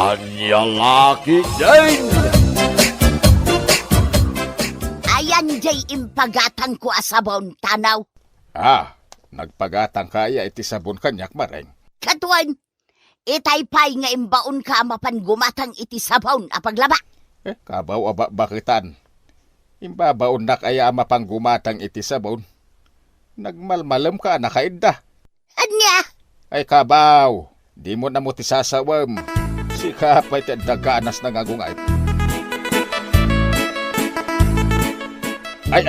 Anyang aki din! Ayan jay impagatang ko asabon tanaw. Nagpagatang kaya iti sabon kanyak mareng. Katuan, itaypay nga imbaon ka mapan gumatang iti sabon apaglaba. Kabaw aba bakitan. Imbabaon na kaya mapang gumatang iti sabon. Nagmalmalam ka na kaida. Anya? Ay kabaw, di mo na mo ti sasawam. Si kapay ti daganas na ngagungay. Ay.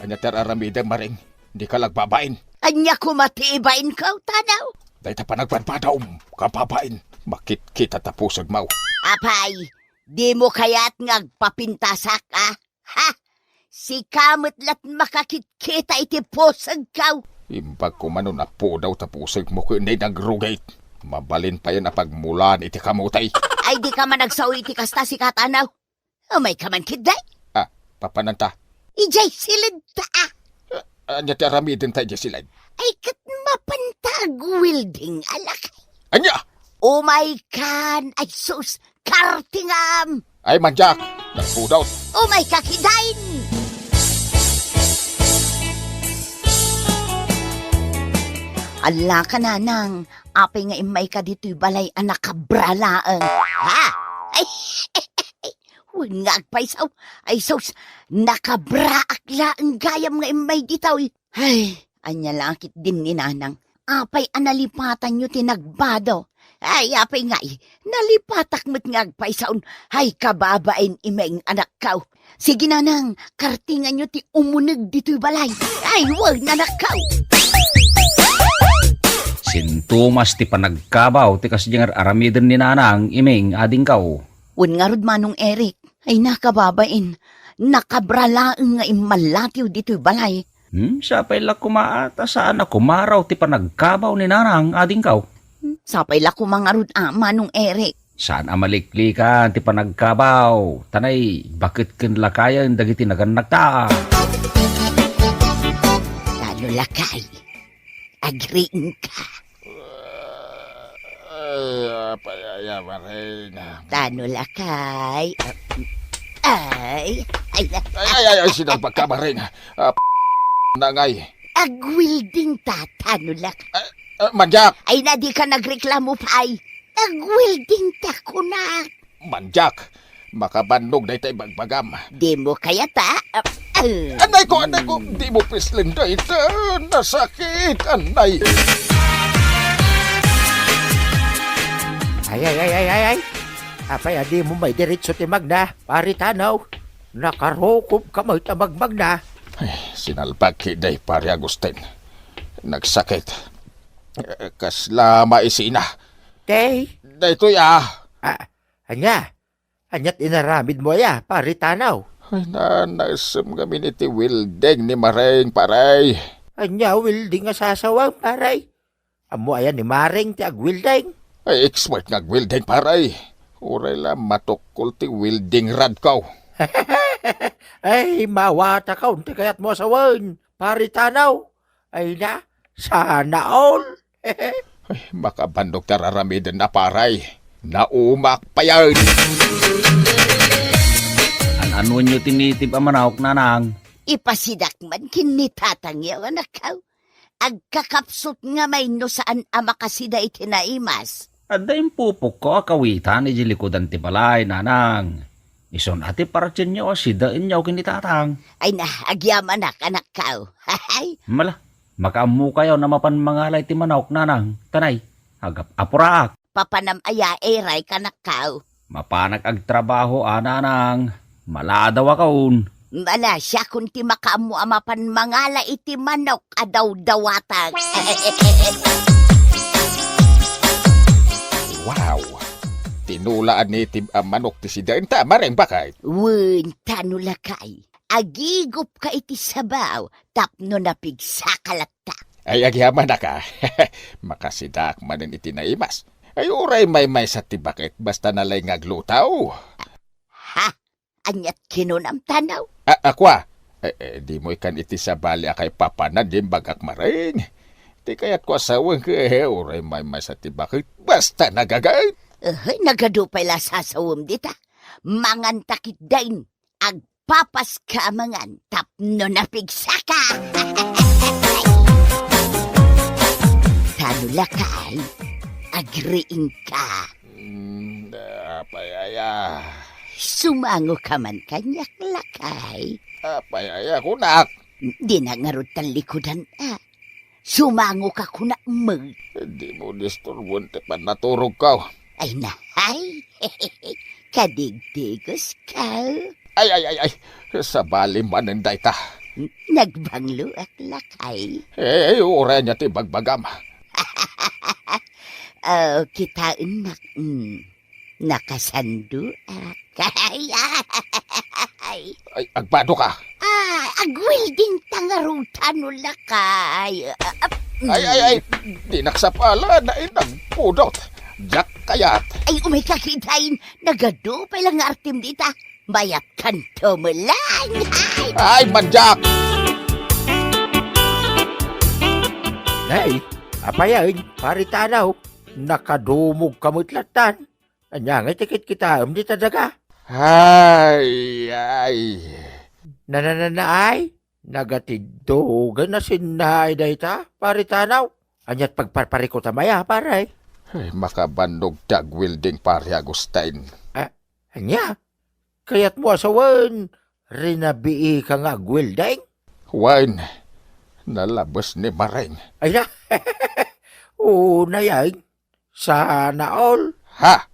Anya teraramida maring. Di ka lagbabain. Anya kumatiibain ka, tanaw? Dahil ta pa nagpadpadaom, kapabain. Makit kita tapusag mau. Apay, di mo kaya't ngagpapintasak, ah? Ha? Si kamot lat makakitkita iti pusag kaw. Imbag ko mano na po daw tapusag mo ko hindi nagrugate. Mabalin pa yan na pagmulan iti kamutay. Ay di ka man nagsaw iti kasta si katanaw. Umay ka man kiday. Papananta. Ijay silid ta, ah. Anya ti aramidin tayo silad. Ay kat mapantag wielding alakay. Anya! Oh my God! Ay sus! Kartingam! Ay manjak! Nagpudaw! Oh my kakidain! Ala ka nanang, apay nga imay ka dito'y balay anak kabralaang. Ha? Ay, huwag nga agpaisaw. Ay sus, nakabraak laang gayam nga imay ditaw. Ay, anya lakit din ni nanang. Apay analipatan nyo tinagbado. Ay, apay nga nalipatak mo't nga agpaisaon. Ay, kababain imeng anak kaw. Sige nanang, kartingan nyo ti umunag dito'y balay. Ay, huwag na nakaw. Sintomas ti panagkabaw ti kasdyang aramiden ni nanang imeng ading kaw. Un nga rod manong Eric, ay nakababain. Nakabralaang nga imalatiw dito'y balay. Sapay la kumaata saan ako maraw ti panagkabaw ni nanang ading kaw. Sapay la kumangarod manong Eric. Saan amaliklikan ti panagkabaw? Tanay, bakit kin lakayan dagiti naganagta? Lalo lakay. Agriin ka. Ay, maring. Tano lakay. Ay. Ay, sinabag ka maring. Nangay. Agwilding ta, tano lakay. Manjak! Ay na di ka nagreklamo pa ay. Agwilding ta kunak. Manjak! Makabandog na ito'y bagbagam. Di mo kaya ta? Anay ko! Di mo pislin na ito. Nasakit, anay. Ay. Apay, adi mo may diretso ti Magna. Pari tanaw. Nakarukob ka mo itamag Magna. Ay, sinalbag kiday, pari Agustin. Nagsakit. Kasla maisina. Tay. Daytoy Anyat inaramid mo ya, pari tanaw. Ay, nanasam kami ni ti Wilding ni Maring, paray. Anya, wilding nga sasawang, paray. Amo ayan ni Maring ti agwilding. Ay, expert nga Wilding, paray. Uray lang matukol ti Wilding rad ko. Ay, mawata ka, unti kayat mo asawan, pari tanaw. Ay na, sana all. Ay, makabandog tararamidin na paray. Naumak pa yan. Ano nyo tinitib ang manawak nanang? Ipasidak man kinitatang yaw anak kaw. Agkakapsot nga may no saan ama kasida itinaimas. Ada yung pupok ko akawitan ni likodan ti balay nanang. Ison ati parachin nyo asidain nyo kinitatang. Ay na, agyaman anak kaw. Hay, Mala, makaamu kayo na mapan mangalay ti manawak nanang. Tanay, agap apuraak. papanamaya eray kanak kaw. Mapanag agtrabaho nanang. Maladaw akaon. Mala siya kung ti makaamu amapan mangala iti manok adaw dawatag. Wow! Tinulaan ni Tib manok ti si Dain ta, maring bakay. Wun, tanulakay. Agigop ka iti sabaw, tapno na pigsakalatta. Ay, agyaman na ka. Makasidak manin iti naimas. Ay, uray may sa tibakit, basta nalay ngaglutaw. Ha? Anyat kinunam tanaw? Akwa, di mo ikan iti sa bali akay papanan din bagak maring. Di kaya't ko asawang ka, uray may sa tibakit, basta nagagay. Nagadupay la sasawom dita. Mangan takit dain. Agpapas ka mangan. Tapno na pigsaka. Tano lakay. Agriing ka. Apayaya. Sumango ka man kanyak lakay. Apayaya kunak. Di na nga rutan likodan Sumango ka kuna mag. Di mo disturbon te pan naturog ka. Ay nahay. Kadigdigos ka. Ay. Sa bali manen dayta. Nagbanglo at lakay. Ura niya ti bagbagam. Kita enak. Nakasando Ay, Agbado ka. agwilding tangarutan no lakay. Ay. Di naksapala na inagpudot. Jak kayat. Ay, umay kakitain. Nagado pa lang nga artim dita. Mayat kanto mo lang. Ay, manjak. Nay, apayain, paritanaw. Nakadumog kamutlatan. Anya nga tikit kita, di tadaga. Ay. Nanananaay, nagatidogan na sinay dayta, paritanaw. Anyat pagparpariko tamaya, paray. Ay, makabandog dagwilding pare Agustin. Anya, kayat mo asawan, rinabii ka nga gwilding. Wine, nalabas ni Maring. Ay na, una yan, sana all. Ha?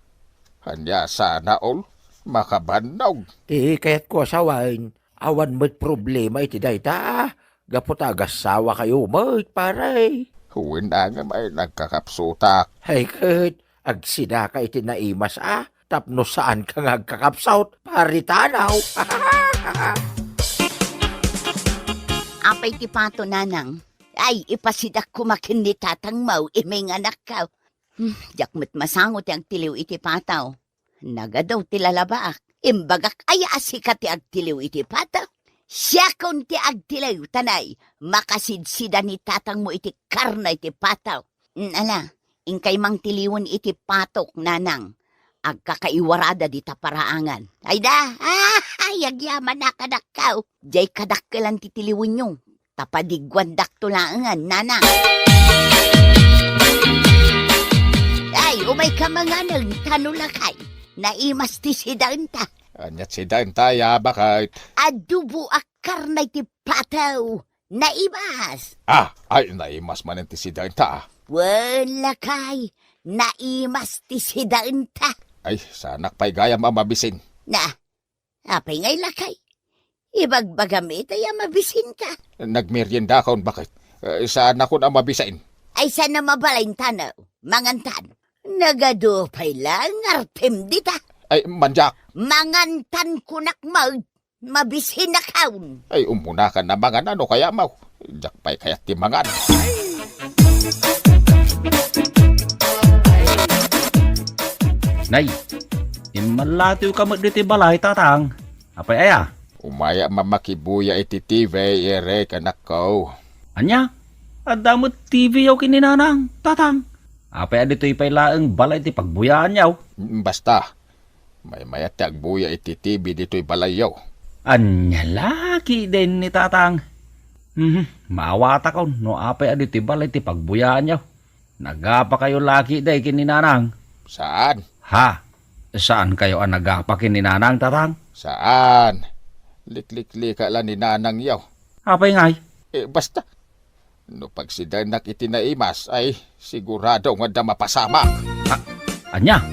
Hanya sana all, makabandaw. Di kayat ko asawan, awan mo't problema iti dayta. Gapot agasawa kayo mo't paray. Huwin na nga may nagkakapsutak. Ay kat, agsida ka iti naimas tapno saan ka nga kakapsaut, paritanaw. Apay ti pato nanang. Ay, ipasidak kumakin ni tatang mau, iming anak ka. Jakmat masangot ang tiliw iti pataw. Nagadaw ti lalabaak. Imbagak ay asikat ti agtiliw iti pataw. Siya kon ti agtiliw tanay. Makasidsida ni tatang mo iti karna iti pataw. Ala, ingkay mang tiliwan iti patok nanang. Agkakaiwarada di taparaangan. Ay da, yagyaman na kadakaw. Diyay kadakkelan ti tiliwan nyo. Tapadigwan daktulangan, nanang. Ay, umay ka mga nang tanulakay. Naimas ti sidanta. Anyat si Dantaya bakit? Adubo akar na ti pataw. Naimas. Ay, naimas man ti si Danta. Wala kay. Naimas ti sidanta. Ay, sanak pa'y gaya mamabisin. Na, apay ngay lakay. Ibagbagamit ay mabisin ka. Nagmerienda kaon bakit? Saan ako na mabisain? Ay sana mabalain tanaw. Mangantan. Nagadupay lang artem dita. Ay, manjak. Mangantan kunak mabisin na kaun. Ay, umuna ka na mga ano kaya mau. Jak pa'y kayat ti mangan. Nay, imalatiw ka magditi balay tatang. Apay aya? Umaya mamakibuya iti TV, ere kanak ko. Anya? Adamot TV yaw kininanang, tatang. Apay adito'y pailaang balay ti pagbuyaan yaw. Basta, may mayat ti agbuya iti TV dito'y balayaw. Anya laki din ni tatang. Maawata ko, no apay adito'y balay ti pagbuyaan yaw. Nagapa kayo laki day kininanang. Saan? Ha? Saan kayo ang nagapa kininanang, tatang? Saan? Liklikli ka lang ni nanang yaw. Apay ngay? Basta, no pag si Danak itinaimas ay sigurado nga da mapasama. Anya?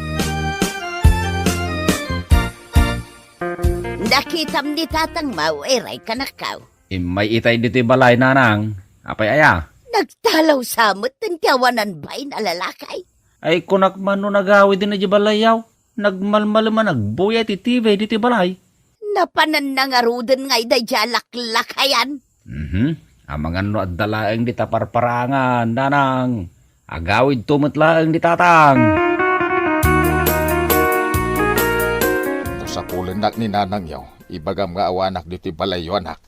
Nakitam ni tatang mau, eray kanakaw. May itay dito'y balay nanang. Apay aya? Nagtalaw samot ng tiyawanan ba'y nalalakay? Ay kunak man no nagawi din na di balay yaw. Nagmalmal man nagbuya ti TV dito'y balay. Napanan na nga ruden ngay da jalaklakayan. Amang ano at dalaang di taparparangan, nanang. Agawid tumutlaang di tatang. Sa pulinak ni nanang yaw, ibagam nga awanak dito'y balayo anak.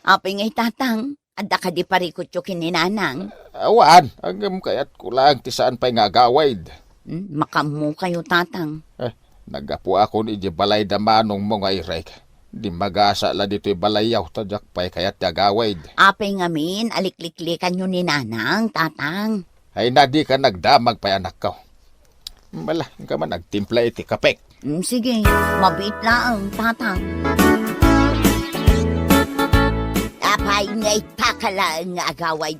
Apay ngay tatang, adda ka di parikot yung kininanang. Awan, hanggang kayat kulang ti saan pa'y nga agawid. Makamu kayo, tatang. Nagapu ako ni di balay da manong mo nga irek. Di magasa la dito'y balayaw tadyak pa'y kaya't tagawaid. Apay ngamin, alikliklikan nyo ni nanang, tatang. Ay na di ka nagdamag pa'y anak ko. Mala, ka man nagtimpla iti kapek. Sige, mabit lang, tatang. Apay nga'y pakala nga agaway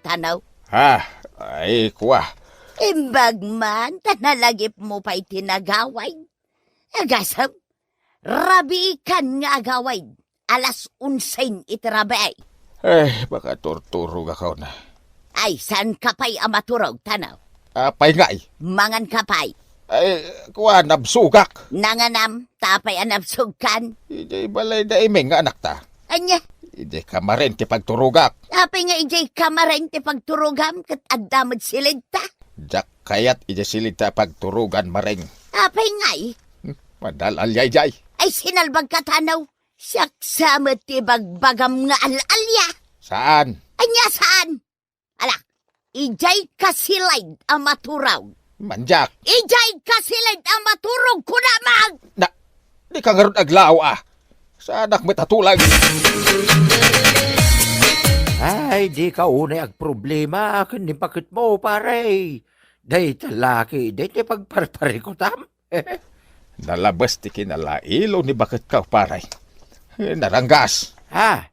tanaw. Ha, ay kuwa. Imbag man, tanalagip mo pa'y tinagaway. Agasam, rabi kan nga agaway. Alas 11 itirabay. Baka torturog ako na. Ay, san kapay amaturog, tanaw? Apay nga'y. Mangan kapay. Ay, kuwa, nabsugak. Nanganam, tapay anapsugkan. Ijay balay da imeng nga anak ta. Anya, Ijay kamarin ti pagturugak. tapay nga ijay kamarain ti pagturugam kat addamad silid ta. Jak kayat ijay silita pagturugan maring. Tapay nga'y, Madalal yay. ay sinalbag katanaw. Saksamat ti bagbagam nga alalya. Saan? Anya saan? Ala, ijay kasilid ang maturaw. Manjak. Ijay kasilid ang maturog kunamag. Na, di ka nga ron aglaw Sa anak metatulag. Ay, di ka unay ag problema. Kani bakit mo, pare? Day talaki, day ti pagparpari ko tam. Nalabas ti kinalailo ni bakit ka paray. Naranggas. Ha?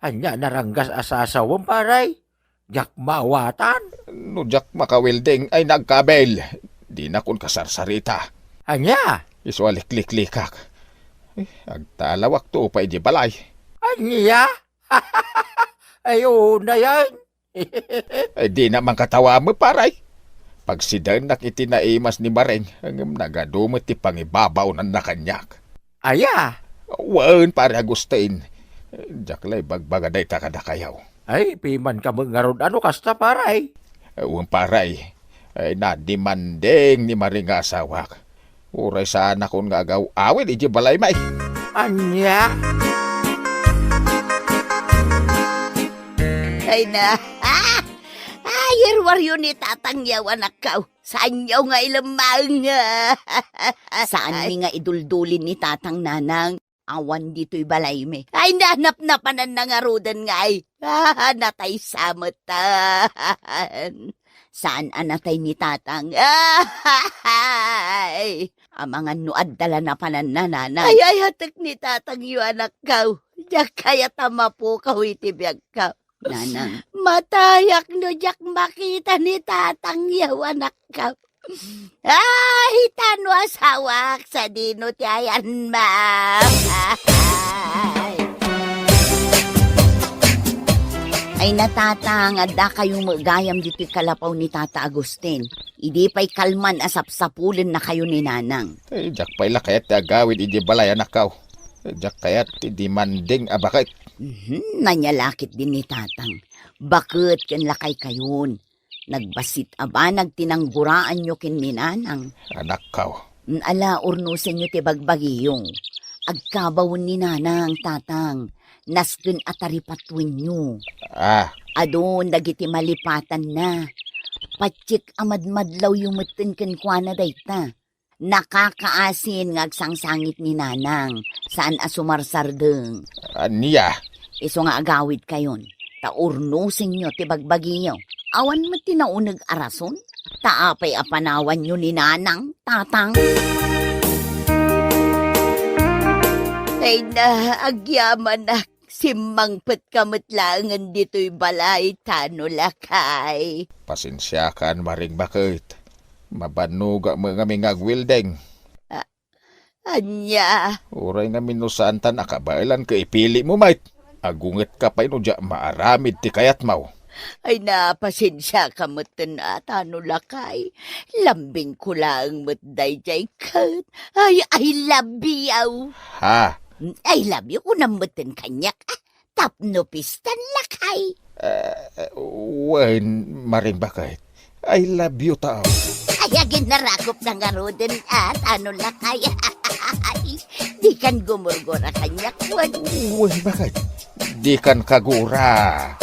Anya naranggas asasawang, pare? Jak mawatan? No jak makawilding ay nagkabel. Di na kun kasarsarita. Anya? Iswalik-liklikak. Agtalawak to pa iji balay. Anya? Ayun na yan. Ay di naman katawa mo paray. Pag sidanak itinaimas ni Mareng, hanggang nagadumot ti pangibabaw ng nakanyak. Aya? Wan pare Agustin. Jaklay bagbagaday ta kada kayaw. Ay, piman ka mangarod ano kasta, paray? Wan paray. Ay nadimandeng ni Mareng nga asawak. Uray sana kung nga agaw awin iji balay may. Anya? Ay na, ayerwaryo ni tatang yaw anak ka. Saan yaw nga ilamang? Saan mi nga iduldulin ni tatang nanang? Awan dito'y balay me. Ay nanap na panan nangarudan nga ay. Natay samatan. Saan anatay ni tatang? Ay, amangan nuad dala na panan na nanang. Ay, hatak ni tatang yu anak ka. Diyak kaya tama po ka itibiyag ka. Nanang. Matayak no jak makita ni tatang yaw anak ka. Ay, tano asawak sa dino tiyayan ma'am. Ay natatang, adda kayong magayam dito'y kalapaw ni Tata Agustin. Idi pa'y kalman asapsapulin na kayo ni Nanang. Ay jak pa'y lakayat agawid iji balay anak kaw. Jak kayat di manding abakit. Nanyalakit din ni Tatang. Bakit kan lakay kayon? Nagbasit aba, nagtinangguraan nyo kin ni Nanang. Anak kaw. Ala, urnusin nyo ti bagbagiyong. Agkabawon ni Nanang, Tatang. Nasken ataripatwin nyo. Adon, dagiti malipatan na. Patsik amadmadlaw yung meten kenkwana dayta. Nakakaasin ngagsangsangit ni Nanang. Saan asumarsardeng. Aniya. Iso nga agawid kayon. Taurnusin nyo ti bagbagiyo. Awan mo tinaunag arason. Taapay apanawan nyo ni Nanang, Tatang. Ay na, agyaman na. Simangpet kamatlangan dito'y balay, tano lakay. Pasensya kan maring bakit. Mabanuga mo nga ngagwildeng. Anya. Uray nga minusantan akabailan ka ipili mo mait. Agunget ka pa ino dya maaramid ti kayat mau. Ay napasensya ka matan at ano lakay. Lambing ko lang matday jay kat. Ay, I love you. Ha? I love you kunang matan kanyak. Tapno pistan lakay. Wen maring bakit. I love you tao. Ay, ginarakop ng aroden at ano lakay. Di kan gumurgura kanyak. Wen bakit. Di kan kagura.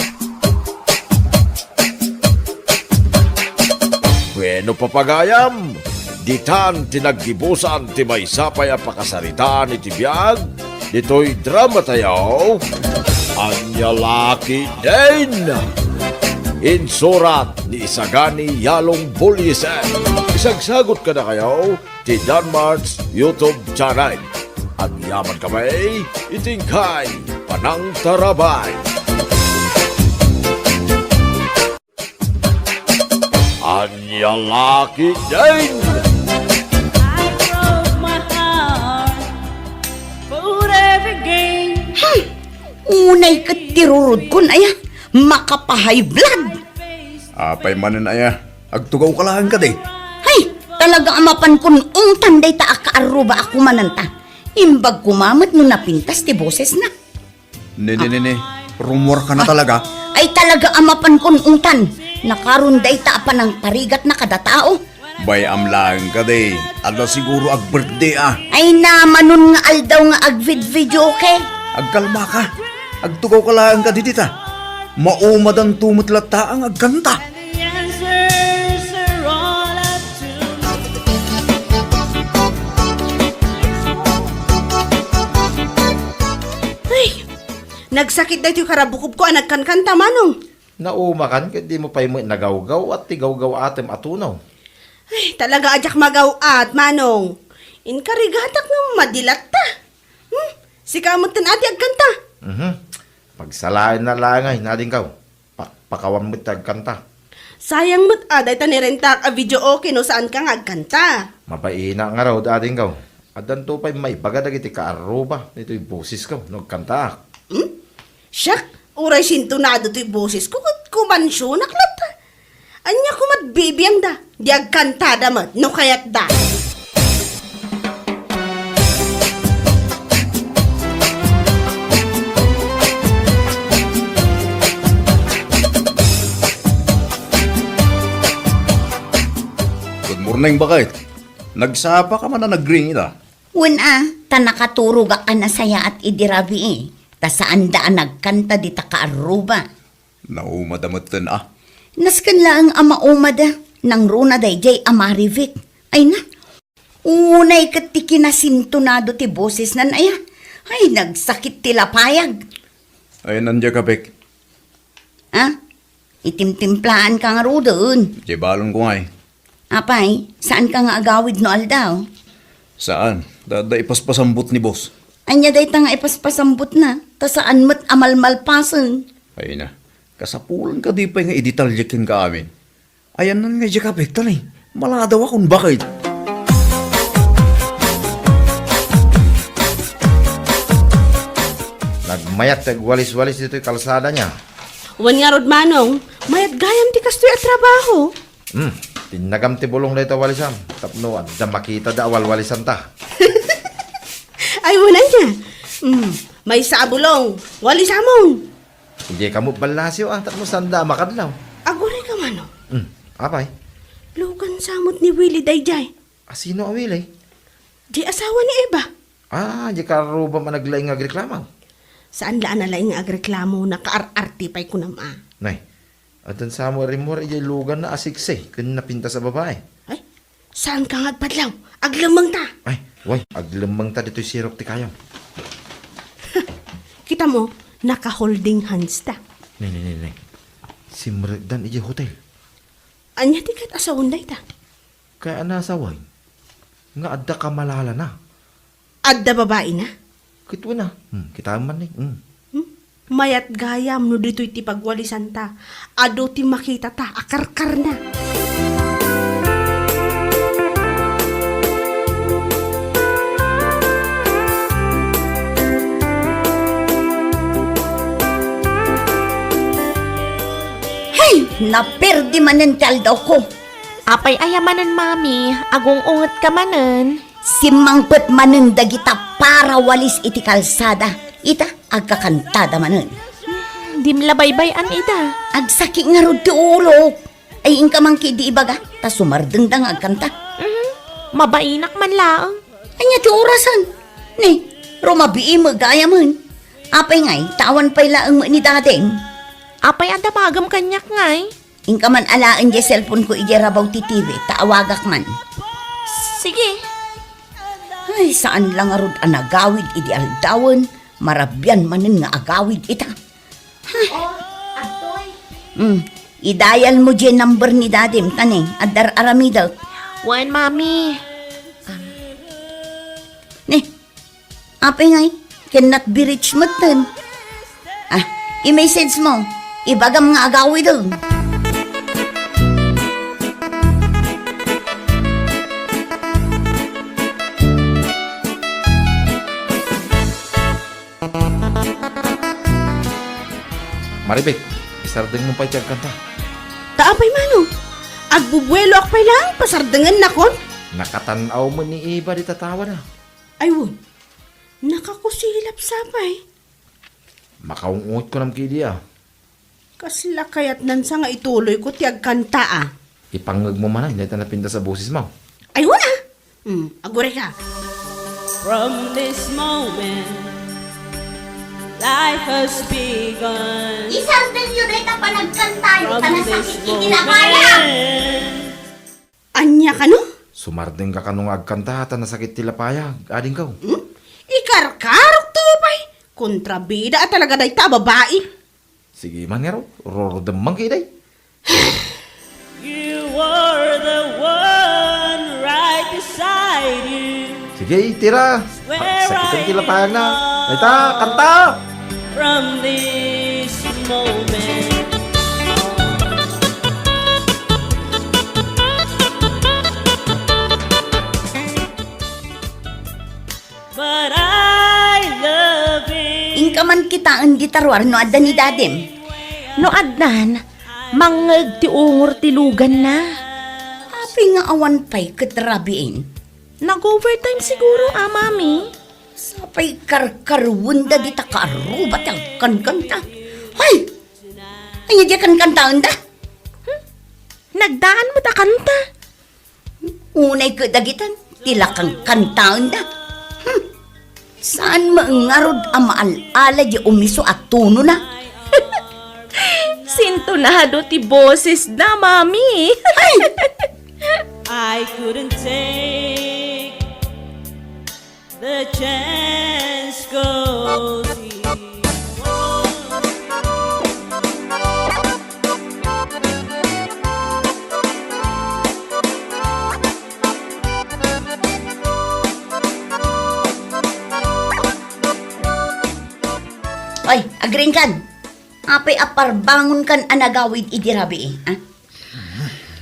No papagayam, ditan tinaggibusan ti may sapay a pakasarita ni tibiyag, dito'y drama tayo, Anya Laki din. Insurat ni Isagani Yalong Bulyesen. Isagsagot ka na kayo ti Danmar's YouTube channel. At yaman kamay, itingkay Panang Tarabay. Anya Laki din. I broke my heart, put every game. Unay katirurod ko na ya, makapahay blood. Apay manen aya, agtugaw ka lang ka di. Hay, talaga amapan kun tanday ta akaaruba ako mananta. Imbag kumamat no napintas ti boses na. Ne, rumor ka na talaga. Ay talaga amapan kun tan. Nakarunday ta pa ng parigat na kada tao. Bay amlaan ka di. Ada siguro ag birthday ah. Ay naman nun nga aldaw nga agvid-video ke. Agkalma ka. Agtugaw ka lang ka di dita. Maumad ang tumutlat ang agkanta. The answers are all up to Ay, nagsakit na ito yung karabukob ko, nagkankanta manong. Naumakan, kaya di mo pa yung nagawgaw at tigawgaw atem atunaw. Ay, talaga ajak magaw at manong. Inkarigatak nga madilat ta. Sikamot tan ati agkanta. Pagsalain na langay, nading kaw. Pakawan mo't agkanta. Sayang mo't aday ta nirentak a video okay no saan ka nga agkanta. Mabaina nga raw, ading kaw. At danto pa'y may bagadag iti kaaruba. Ito'y busis kaw, nagkanta. Siyak, uray sintunado to'y boses ko kat kumansyo naklata. Anya kumat bibiyang da, di agkanta da mat, no kayat da. Good morning bakit? Nagsapa ka man na nag-ring ita. Una, ta nakaturog ka na saya at idirabi eh. Ta saan daan nagkanta di ta kaaruba. Naumadamatan ah. Naskan lang ang maumada nang runa day amarivik. Ay na, unay katiki na sintunado ti boses nan aya. Ay, nagsakit ti lapayag. Ay nandiya ka Bek. Ha? Itimtimplaan ka nga ro doon. Di balon ko nga eh. Apay, saan ka nga agawid no aldaw? Saan? Dada ipaspasambot ni boss. Anya day ta nga ipaspasambot na. Ta saan mo't amalmalpasan. Ay na. Kasapulan ka di pa nga iditalyakin ka amin. Ayan nan nga ka Bek talay. Maladaw akong bakit. Nagmayat walis-walis dito'y kalsada niya. Wan nga rod manong, mayat gayam ti kastoy at trabaho. Tinagam ti bulong na ito walisam. Tapno, at da makita da awal-walisan ta. Ay, wanan niya. May sabulong, wali samong. Hindi ka mo balasyo tapno sanda makadlaw. Agore ka manong. Apay, Lugan samot ni Willie Dayjay. asino awil eh? Di asawa ni Eva. Di ka ruba managlaing nga reklamaw. Saan laan na laing agreklamo na kaar-arti pa'y kunama? Nay, at dan sa mo rin mo rin lugan na asikse kun napinta sa babae. Ay, saan ka nga padlaw? Aglamang ta. Ay, way, aglamang ta dito'y sirok ti kayo. Kita mo, naka-holding hands ta. Nay. Simragdan iji hotel. Anya di kat asawon day ta. Kaya nasaway. Nga adda ka malala na. Adda babae na. Kitwa na. Kita man eh. Mayat gayam no dito'y ti pagwalisan ta. Ado ti makita ta, akarkar na. Hey, naperdi manen daw ko. Apay ayamanan, mami. Agong unget ka manen. Simangpet manen dagita para walis iti kalsada. Ita, agkakantada manen. Dimlabaybay-an ida. Agsaki nga rod ti ulo. Ay ingka man di ibaga, ta sumardengdang agkanta. Mabainak man laang. Anya ti orasan. Ni, rumabii magaya man. Apay ngay, tawan pa'y laang mo ni dadeng. Apay adamagam kanyak ngay. Ingka man alaan di cellphone ko ijarabaw ti TV, taawagak man. Sige. Ay, saan lang arod anagawid idi aldawan, marabyan manin nga agawid ita. Idayal mo dyan number ni dadim, taneng, adar aramidaw. Wan, mami. Apay ngay, cannot be reached mo tan. I-message mo, ibagam nga agawid daw. Maribek, isardeng mo pa itiyag kanta. Taapay mano. Agbubuelo akpay lang, pasardangan na kon. Nakatanaw mo ni Eva di tatawa na. Ayun, nakakusilap sapay. Makaungot ko nam kidi Kasla kayat nan sa nga ituloy ko tiyag kanta ah. Ipangag mo man hindi na napinda sa boses mo. Ayun ah. Agure ka. From this moment, life has begun. Isang din yun ay tapanagkantayo, From this tanasakit itinapaya. moment, Anya ka no? Sumardeng ka kanong agkanta na sakit tilapaya. Ading ka. Ikarkarok to pay. Kontrabida at talaga day ta babae. Sige man nga raw. Rorodamang kiday. you were the one right beside you. Sige, tira. Sakit ang tilapaya na. Ita, kanta! From this moment, but I love it. Ingka man kita ang gitarwar no adda ni dadim. No adnan, mangag ti ungor ti lugan na. Api nga awan pa'y katrabiin. Nag-overtime siguro, mami. Sapay karkarwunda di ta kaarubat ang kankanta. Hay! Ay, di kankanta anda. Nagdaan mo ta kanta. Unay kadagitan, tila kang kanta anda. Saan maangarod ang maalala di umiso at tuno na? Sintonado ti boses na, mami. I couldn't take the chance, 'cause he Ay, agring kan. Apay apar bangon kan anagawid idirabi eh.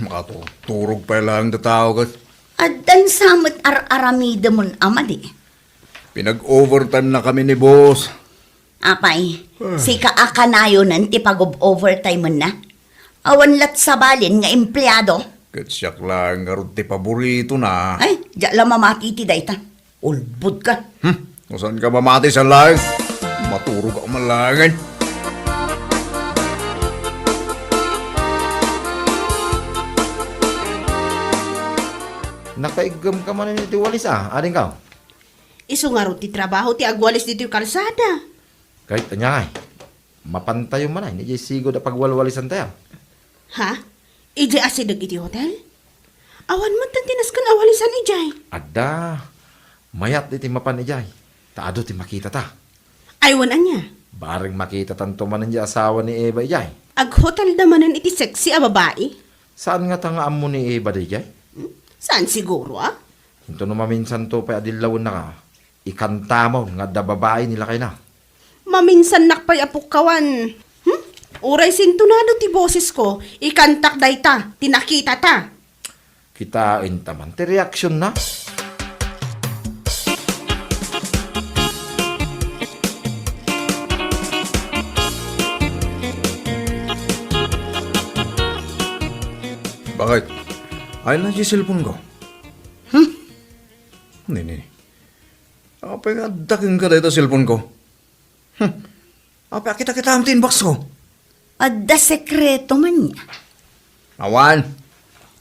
Makaturog pa lang na tao ka. Adan samot aramida mon amadi. Pinag-overtime na kami ni boss. Apay, si kaakanayo nan tipag overtime mon na. Awan lat sabalin nga empleyado. Katsyak lang nga rin ti paborito na. Ay, di lang mamati ti dayta. Ulbud ka. Saan ka mamati sa lang? Maturog ako malangan. Nakaigam ka man ni Tiwalis Ading ka. Iso nga ro ti trabaho ti agwalis dito yung kalsada. Kahit anya mapantayo man ay. Hindi sigo da pagwalwalisan tayo. Ha? Ije asidag iti hotel? Awan mo tantinas kan awalisan ijay. Ada. Mayat iti mapan ijay. Taado ti makita ta. Aywan anya. Baring makita tanto man ang asawa ni Eva ijay. Ag hotel damanan iti sexy a babae. Saan nga tangaan mo ni Eva di ijay? Saan siguro ah? Hinto no maminsan to pa adilawon na ka. Ikanta mo nga da babae nila kay na. Maminsan nakpay apukawan. Uray sintunado ti boses ko. Ikantak dayta. Tinakita ta. Kitain taman ti reaksyon na. Bakit? Ay na si cellphone ko. Nini. Apa nga daking ka dito cellphone ko? Apa kita ang tinbox ko? Adda sekreto man niya. Awan.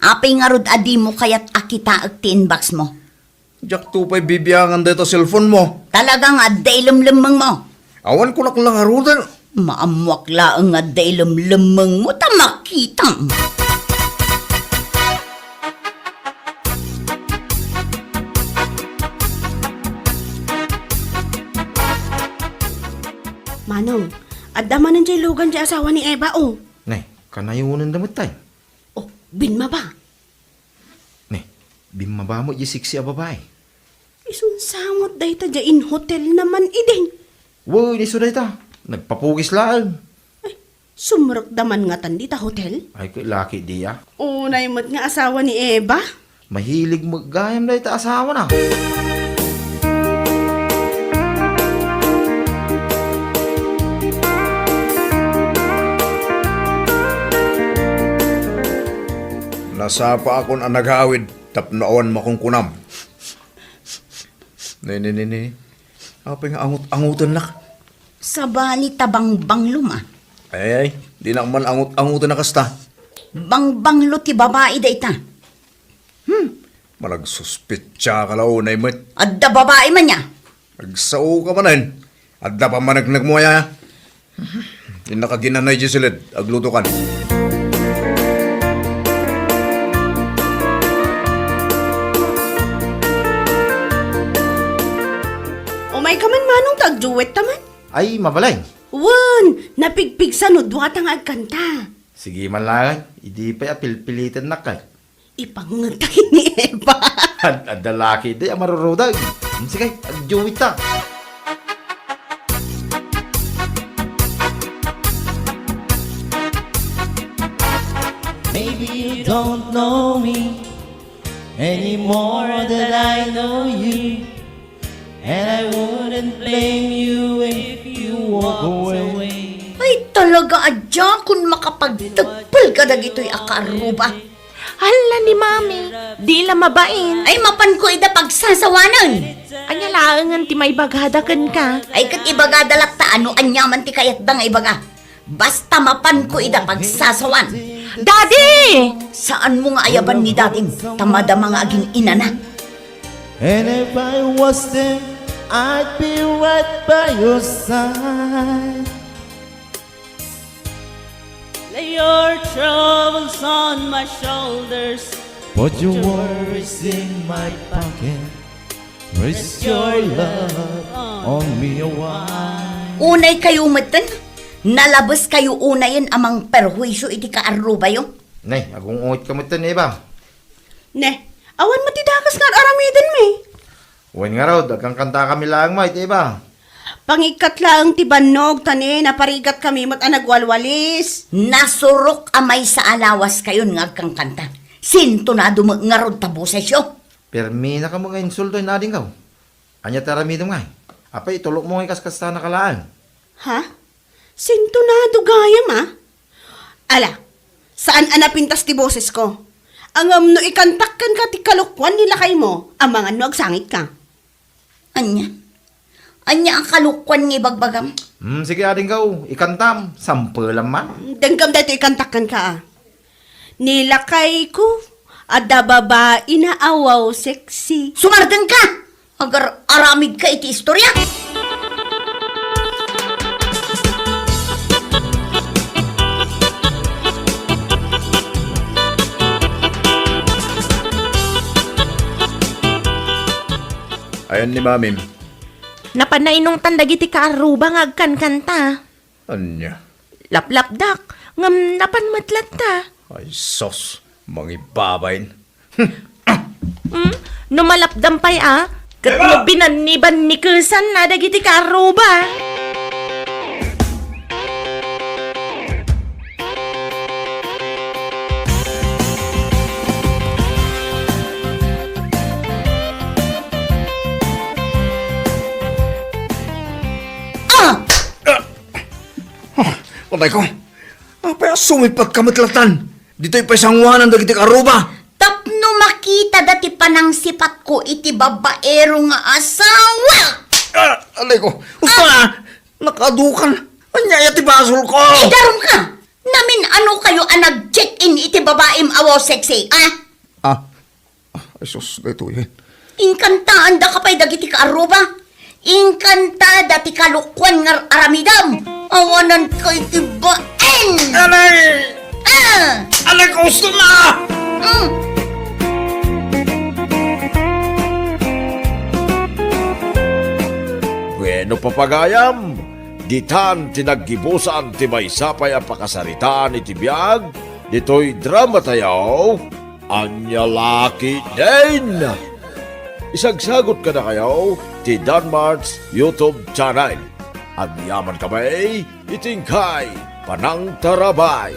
Apay nga rod adi mo kayat akita ag tinbox mo. Jack tupay bibiyangan dito cellphone mo. Talaga nga, dailum-lumang mo. Awan ko lang arudan. Maamwak laang nga day lemlemeng mo ta makita. Manong, adama ng lugan di asawa ni Eva, oh. Nay, kanayunan damot tay. Oh, binma ba? Nay, bimaba mo siksi a babae. Isun samot day ta in hotel naman iding. Woy, ni suday ta. Nagpapugis lang. Sumrok daman nga tan di ta hotel. Ay, kay laki diya. Unay mo't nga asawa ni Eva. Mahilig maggayam na ita asawa na. Nasapa akon ang naghawid, tapnoon makungkunam. Ni. Apa nga angutan nak? Sabani tabang banglo ma. Ay, di na man angutan na kasta. Bang-banglo ti babae da ita. Malagsuspitsa ka lao na imit. Adda babae man niya. Nagsao ka manan. Adda pa managnak mo ya. Di nakaginanay Giseled, agluto kan. Umay ka man manong tagduwet taman. Ay, mabalay. Wan, napigpig sa nudwatang agkanta. Sige man lang, hindi pa apil-pilitan na kay. Ipangutay ni Eva. At lalaki di ang marurudag. Sige, agjuwit ta. Maybe you don't know me any more than I know you. And I wouldn't blame you if you walked away. Ay talaga adya kung makapagtagpal ka dagito'y akaruba. Hala ni Mami, di la mabain. Ay mapan ko ida pagsasawanan. Anya laangan ti may bagadakan ka. Ay kat ibagadalak ta ano anyaman ti kayat da nga ibaga. Basta mapan ko ida pagsasawan. Daddy! Saan mo nga ayaban ni dating tamada mga aging ina na? And if I was there, I'd be right by your side. Lay your troubles on my shoulders, put your worries in my pocket. Rest your love on me a while. Unay kayo matan, nalabas kayo unayin amang perhuisyo iti kaaruba yung. Nay, agong ungit ka mo ito, Eva. Ne, awan matidakas nga aramidin me. Uwan nga raw, dagang kanta kami lang mo, Eva. Pangikat lang ti banog tani, naparigat kami mat nagwalwalis. Nasurok amay sa alawas kayon nga kang kanta. Sinto na dumangarod tabusesyo. Permi na ka mga insulto na din ka. Anya taramido nga. Apay, tulok mo nga kaskasta na kalaan. Ha? Sintonado gayam ah? Ala, saan anapintas ti boses ko? Ang no ikantakkan ka ti kalukwan nila kay mo, ang mga no agsangit ka. Anya ang kalukwan ni bagbagam. Sige ading ka, ikantam, sample man. Danggam dito ikantakkan ka ah. Nilakay ko, ada babae na awaw sexy. Sumardan ka! Agar aramid ka iti istorya. Ayan ni Mamim. Napanainong tandagiti kaaruba nga agkan kanta. Anya. Laplapdak, ngam napanmatlat ta. Ay sos, mangibabain. Numalapdampay kat mo binaniban ni Kusan na dagiti kaaruba. Patay ko. Apay sumipag kamatlatan. Dito'y paisangwanan dagiti karuba. Tapno makita dati panang sipat ko iti babaero nga asawa. Alay ko. Usta, nakadukan. Anyaya ti basol ko. Darum ka! Namin ano kayo ang nag-check-in iti babaem awaw sexy, ah? Ay sus, dito yun. Inkantaan da kapay dagiti kaaruba. Inkantada ti kalukwan nga aramidam. Awanan ko itibain! Alay! Ah! Alay, gusto na! Bueno papagayam, ditan tinaggibusan ti may sapay ang pakasaritaan iti biyag, dito'y drama tayaw, Anya Laki din! Isagsagot ka na kayo ti Danmarts YouTube channel. Ang yaman kamay, itingkay, panang tarabay.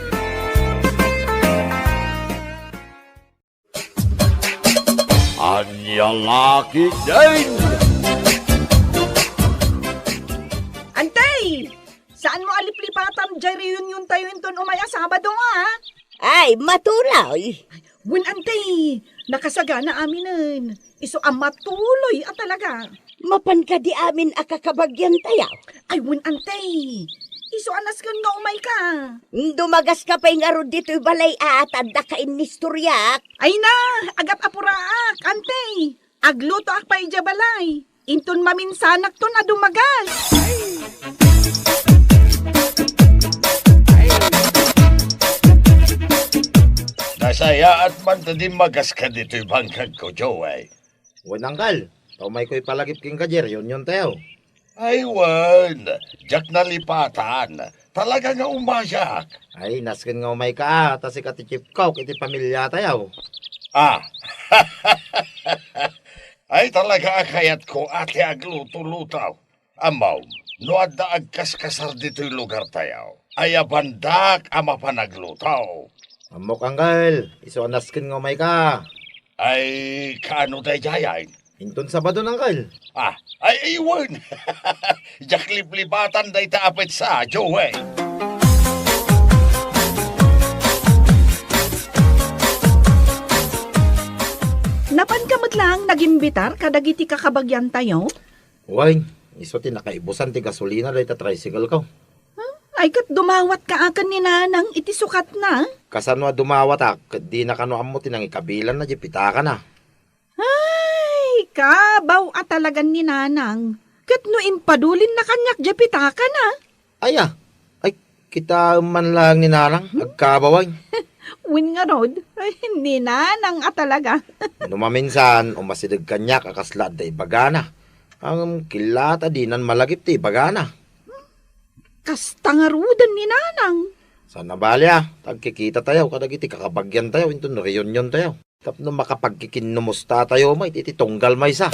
Anya Laki din! Antay! Saan mo aliplipatam dyan reunion tayo inton umaya Sabado nga? Ay, matulay! Win antay! Nakasagana aminan. Iso ang matuloy at talaga. Mapan ka di amin akakabagyan tayo. Ay, win antay! Iso anas kan nga umay ka. Dumagas ka pa'y nga ron dito'y balay at anda ka inistoryak. Ay na! Agap apuraak! Antay! Agluto ak pa'y jabalay. Inton maminsanak to na dumagas. Nasaya at man din magas ka dito'y bangkag ko, Joey. Wanangkal, taumay ko'y palagip king kajer, yun tayo. Ay, wan. Diyak na lipatan. Talaga nga umayak. Ay, naskin nga umay ka, tas ikati chip coke, iti pamilya tayo. Ah. Ay, talaga akayat ko ate agluto-lutaw. Amaw, no adda agkaskasar dito'y lugar tayo. Ay, abandak ama panaglutaw. Amok angkal, iso naskin nga umay ka. Ay, kaano tayo jayain? Inton Sabado nangkal. Ah, ay iwan. Diyak liplipatan day taapit sa Joey. Napan ka lang nagimbitar kadagiti kakabagyan tayo? Uy, iso tinakaibusan ti gasolina day ta tricycle ko. Ay kat dumawat ka akan ni nanang iti sukat na. Kasano dumawat di na kano amo tinang ikabilan na jipita ka na. Ay, kabaw at talagan ni nanang. Kat no impadulin na kanyak japita ka na. Aya, ay kita man lang ni nanang, agkabaway. Win nga rod, ay hindi nanang at talaga. Numaminsan, umasidag kanyak akaslad da ibagana. Ang kilata dinan malagip ti ibagana. Kastangarudan ni nanang. Sana balya, tagkikita tayo, kadagiti kakabagyan tayo, into reunion tayo. Tapno makapagkikinumusta tayo, may tititunggal may sa.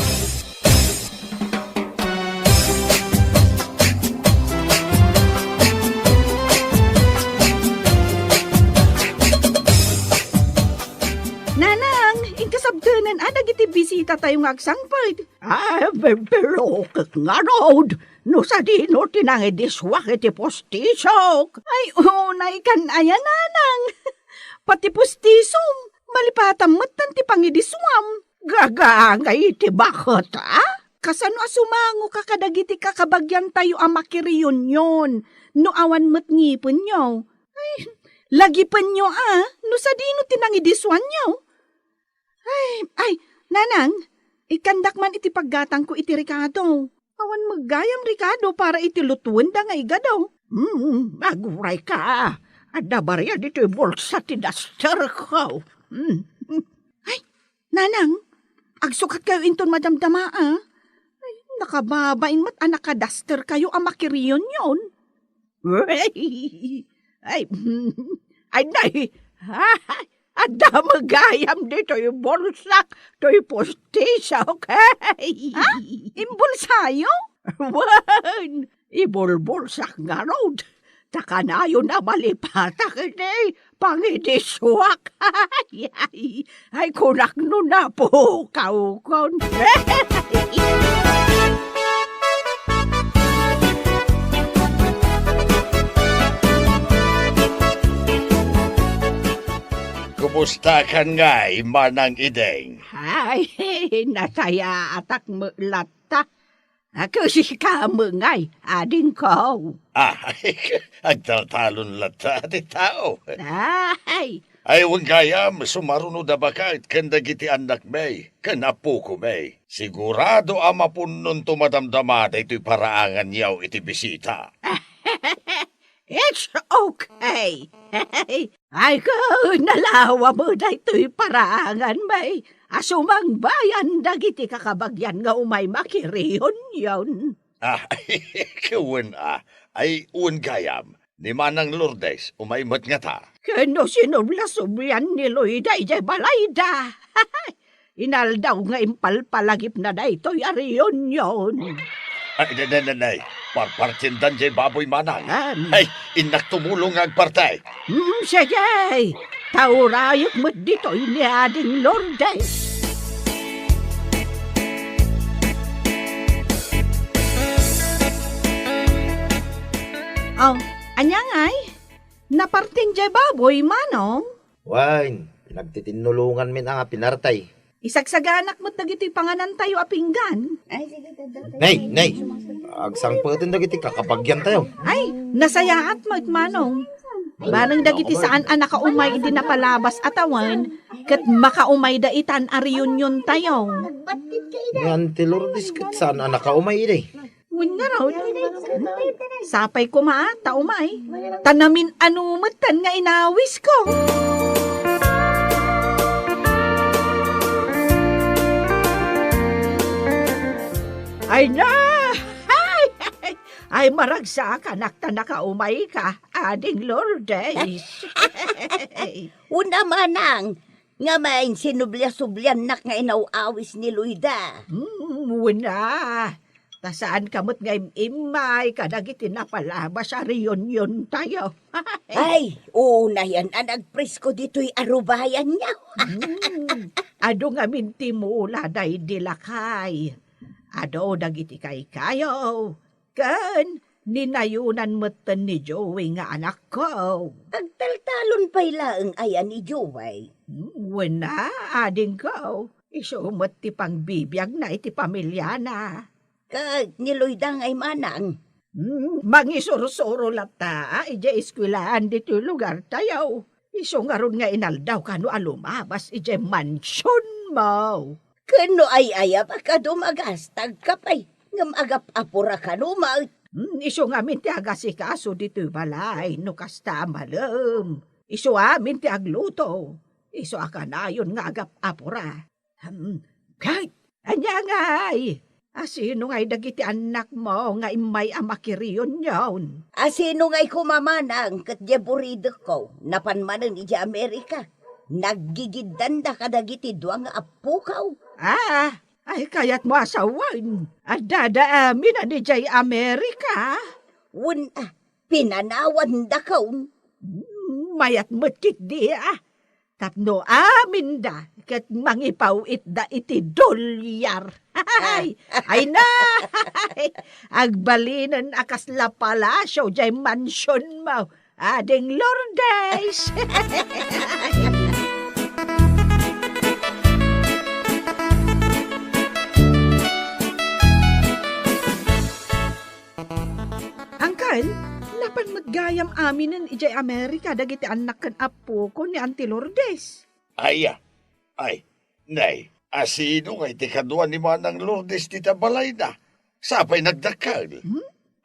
Nanang, inkasabdanan, dagiti bisita tayo nga agsangpad. Ay, pero nga rod. No sa dino tinangidiswak iti postisok. Ay, unay kan ayan, nanang. Pati pustisom, malipatam matan ti pangidiswam. Gagangay iti bakot, Kasano asumango ka kadagiti kakabagyan tayo ang makiriunyon. No awan mo't ngipon nyo. Ay, lagipan nyo no sa dino tinangidiswan nyo. Ay, nanang, ikandak man iti paggatang ko iti Ricardo. Awan maggayam Ricardo para iti lutuan da nga igadaw. Aguray ka. Ada barya dito yung bulsa ti duster ko. Ay, nanang, agsukat kayo inton madamdama Ay, nakababain mo't nakadaster kayo ang makiriyon yon. Ay, nay. Ada magayam dito yung bulsa. To yung postisya, okay? Imbulsayo? Wan, ibulbulsak nga rod. Taka na yun na malipatak iti pangidiswak. Ay, kunak no na po kaukon. Kumusta ka nga, manang ideng? Ay, nasaya atak mulata. Ako si kamungay, ading ko. Agtaltalon lata ti tao. Ay, Ay, wang gayam, sumaruno da bakit kandagiti anak may, kanapo ko may. Sigurado ama punon tumadamdama da ito'y paraangan yaw iti bisita. It's okay. Ay ko, nalawa mo na ito'y parangan, may. Asumang bayan dagiti kakabagyan nga umay makiriyon yon. Kawan ay un gayam. Ni Manang Lourdes, umaymot nga ta. Kano sinubla-subyan ni Loida ijay balayda. Inaldaw nga impalpalagip na da ito'y ariyon yon. Ay, nanay, parpartindan jay baboy Manang. Yan. Ay, inak tumulong agpartay. Sige, taurayok mo dito'y ni Ading Lourdes. Oh, anyangay? Naparting jay baboy, Manong? Wine, pinagtitinulungan min ang pinartay. Isagsaganak mo't dagiti panganan tayo apinggan. Nay, agsang pwedeng dagiti kakapagyan tayo. Ay, nasayaat mo't Manong. Banang dagiti saan nakaumay idi napalabas atawan, kat makaumay da itan a reunion tayo. Ni Auntie Lourdes, kat saan ang nakaumay iday? Win nga raw. Sapay ko taumay. Tanamin anumatan nga inawis ko. Ay na! Ay maragsak anak ta nakaumay ka, Ading Lourdes. Una Manang, nga main sinublia-sublian nak nga inawawis ni Loida. Wala. Ta saan kamot nga imay, kadagiti napalabas sa reunion tayo. Ay, una yan, nagpresko dito'y arubayan niya. Ado nga minti mula day dilakay. Ado dagiti kay kayo. Kan, ninayunan mo't ni Joey nga anak ko. Agtaltalon pa'y laeng ayan ni Joey. Wala, ading ko. Isumot ti pang bibiyag na iti pamilya na. Kag ni Loida nga'y Manang. Mangisurusuro lata, ija eskwilaan dito lugar tayo. Iso nga ron nga inaldaw ka no alumabas ija mansyon mo. Kano ay ayap ka dumagastag ka pa'y. Ngam agap apura ka numaw. Iso nga minti agasikaso dito balay no kasta malam. Iso amin ti agluto. Iso akanayon nga agap apura. Kahit, anya nga'y. Asino nga'y dagiti anak mo nga imay amakiriyon yon? Asino nga'y kumamanang kat jeburido ko napanmanan iji Amerika. Naggigidanda ka dagiti duwang nga apukaw. Ay kayat mo asawan. At dadaamin na ni Jay Amerika. Pinanawan da kaun. Mayat mo't kit di Tapno amin da. Kat mangipaw da iti dolyar. Ay na! Agbalinan akas la palasyo Jay mansion mo. Ading Lourdes. Angkan, napan matgayam aminan ijay Amerika dagiti anak kan apo ko ni Auntie Lourdes. Ay, nay, asino ngay tikaduan ni Manang Lourdes tita balay na. Sapay nagdakal.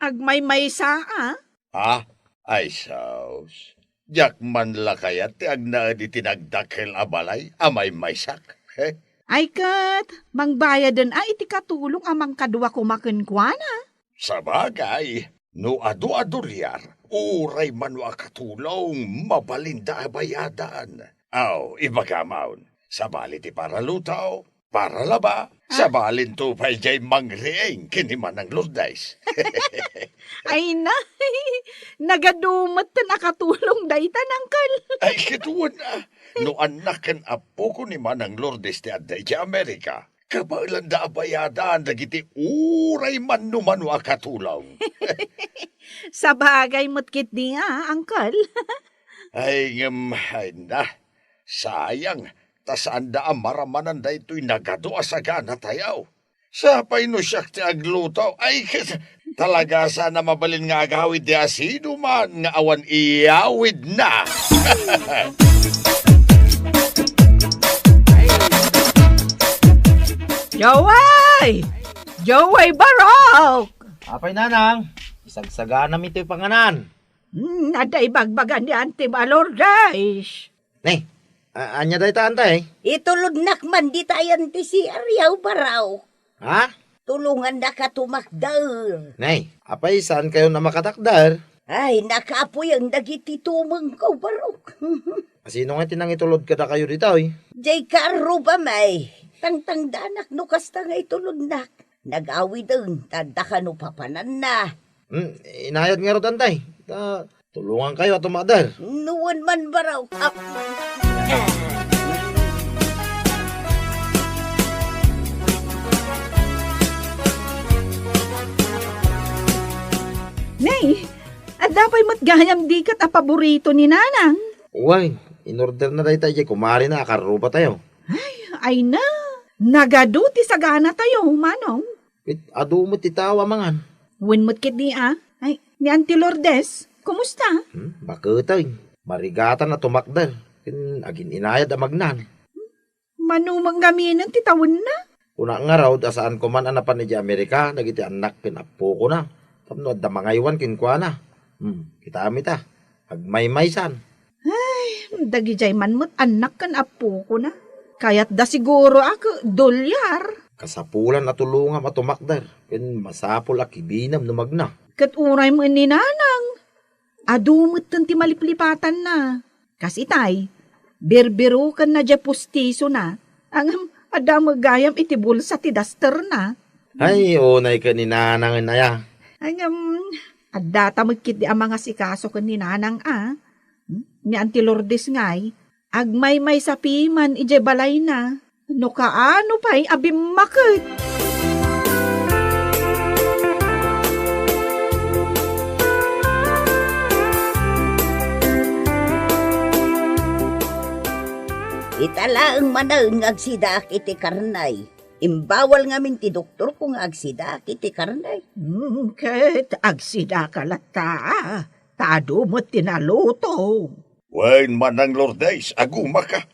Agmay-may saa, Ay, saus. Diyak man la kaya ti agna di tinagdakil abalay, amay maysak. Ay kat, mangbayadan iti katulong amang kadwa kumakenkwana. Sabagay, no adu-adulyar, uray man wa katulong, mabalinda bayadan. Ibagamaon, sabali ti para lutaw, para laba, sabalin to pa'y jay mangrieng kini Manang Lourdes. Ay na, nagadumat na nakatulong daytan, Angkal. Ay kituwan no anakan apo ko ni Manang Lourdes ti adday ti Amerika. Kabailan da bayadan dagiti uray man numan wa katulong. Sa bagay mo't di nga, Angkal. Ay na, sayang, tasaan da amaramanan da ito'y nagado asagana tayaw. Sapay no siyak ti agluto, ay talaga sana mabalin nga agawid di asino man nga awan iyawid na. Joey! Joey Barok! Apay nanang, Isagsagana mi ito'y panganan. Naday bagbagan ni Auntie Malordes. Nay, anya day ta antay? Itulod nakman di tayan ti si Aryaw Baraw. Ha? Tulungan na ka tumakdar. Nay, apay saan kayo na makatakdar? Ay, nakaapoy ang dagiti tumang ko, Barok. Sino nga tinang itulod ka na kayo dito eh? Jay karo ba may? Tangtang danak no kasta nga itulod nak. Nag-awi dun, tanda ka no papanan na. Inayad nga ro tantay. Tulungan kayo at tumakdar. Nuwan man Baraw. Nay, dapat matgayam di kat a paborito ni Nanang. Uway, in-order na day tayo. Kumari na, karuba tayo. Ay na, nagaduti sa gana tayo, manong. Ado mo titawa mangan. Winmot kit ni Ay, ni Auntie Lourdes, kumusta? Bakit marigatan na tumakdar. Agin inayad ang magnan. Manumang gaminan titawon na. Una nga raw, saan ko man anapan ni Amerika, nagiti anak pinapo ko na. Tapno da mangaywan kinkwa na. Kita amita. Agmay-maysan. Dagi jay man mo't anak kan apo ko na. Kaya't da siguro ako dolyar. Kasapulan at tulungan at tumakdar. Masapol ak ibinam na magna. Kat uray mo ni Nanang. Adumot ti maliplipatan na. Kasi tay, berbero kan na dya pustiso na. Ang adamagayam iti bulsa ti daster na. Ay, unay ka ni Nanang inaya. Adata magkit di ang mga sikaso kan ni Nanang Ni Auntie Lourdes ngay, agmay-may sa piman ije balay na. No kaano pa'y abim makit. Itala ang manang agsidak iti karnay. Imbawal nga min ti doktor kung agsidak iti karnay. Ket agsida ka lata. Tado mo tinaluto. Wain manang Lourdes, aguma ka.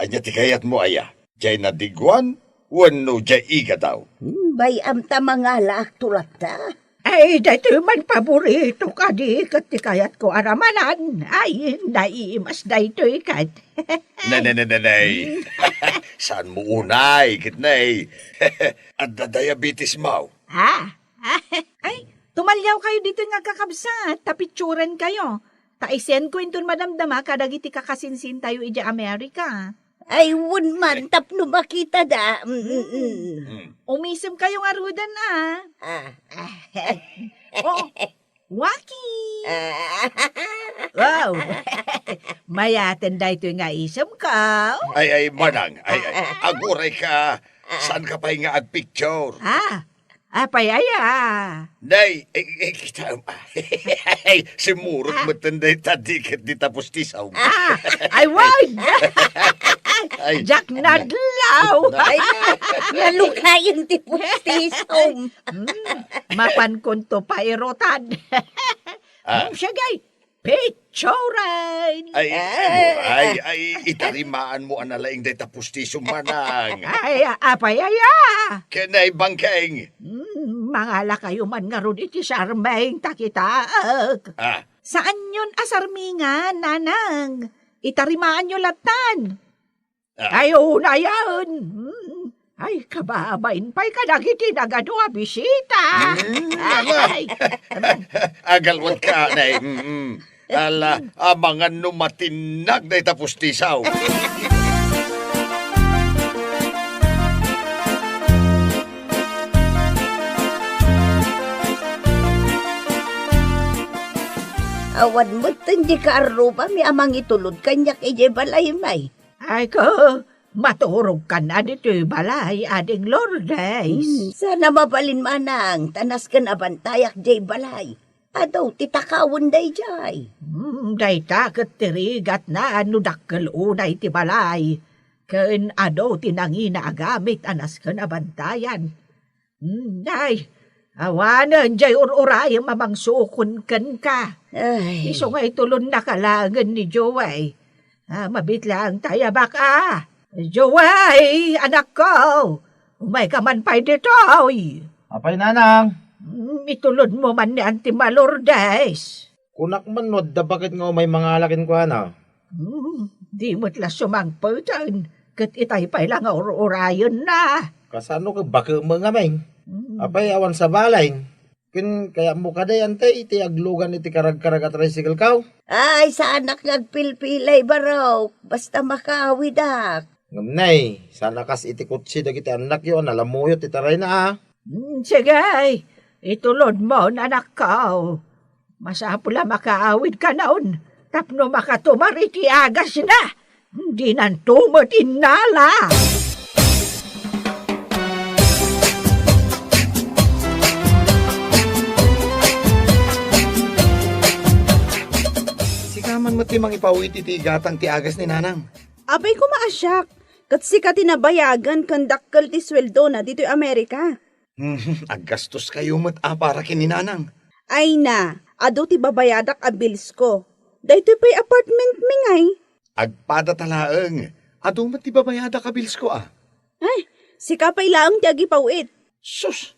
Anya ti kayat mo aya. Jay na digwan, wano jay iga daw. Bayam ta mga laak tulata. Ay, dito man paborito ka di kat ti kayat ko aramanan. Ay, naiimas dito ikat. Nanay. Saan mo unay, kitnay? At da diabetes mo. Ay, tumalyaw kayo dito nga kakabsat. Tapitsuran kayo. Taisen ko intun madamdama kadagiti kakasinsin tayo ija Amerika. Ay, wun man, tapno makita da. Umisim kayo nga rudan Oh, waki! Wow! Mayaten da ito nga isam ka. Ay, manang. Ay, aguray ka. Saan ka pa nga ag-picture? Apayaya. Nay, kita ay, simurot mo tanday tadikat di tapos tisaw. Ay, wag! Ay, Jack Nadlaw! Ay, nalukayan ti pustisom. Mapan konto pa erotan. Siya gay, picturean! ay, itarimaan mo analaing day tapos tisaw manang. Ay, apayaya! Kenay bangkeng. Mangala kayo man nga ron iti sarmeng takitaag. Saan yun asarmingan, Nanang? Itarimaan nyo latan. Ay, una yan. Ay, kababain pa'y kadagiti nagadua bisita. Ay, Agalwat ka, nay. Ala, amangan numatinag day tapos tisaw. Awan mo di ka aruba, may amang itulod kanyak ije balay may. ay ko, maturog ka na dito balay, ading Lourdes. Sana mabalin manang, tanas ka na bantayak jay balay. Adaw, titakawon day jay. Day takot tirigat na ano dakkel unay ti balay. Ken ado tinangina agamit anas ka na bantayan. Day, awanan jay ururay mamang sukon ken ka. Ay, Iso nga itulon na kalangan ni Joey. Mabitlang tayo baka. Joey, anak ko. Umay ka man pa'y dito. Apay Nanang, Itulod mo man ni Auntie Malordes. Kunak man no, da bakit nga may mga lakin ko na? Di mo't la sumangpatan. Kat itay pa lang orayon na. Kasano ka baka mga may? Apay awan sa balay. Kun kaya mo kada yan tay, iti aglugan iti karag-karag at tricycle kaw. Ay, sa anak nagpilpilay baraw. Basta makawid ak. Ngamnay, sana kas iti kutsi dagiti anak yun, alamuyot itaray na ah. Sige, itulod mo anak ka. Masapula makaawid ka naon. Tapno makatumari ti agas na. Hindi nan tumot inala. Sikaman mo timang ipawit iti gatang ti agas ni nanang. Abay ko maasyak. Kat sika tinabayagan kandakkel ti sweldo na dito'y Amerika. Aggastos kayo mo't para kininanang. Ay na, ado ti babayadak a bills ko. Dahito pa'y apartment mingay. Agpada talaeng. Ado mo't ibabayada ka bills ko ah. Ay, sika pa'y laang ti agipawit. Sus,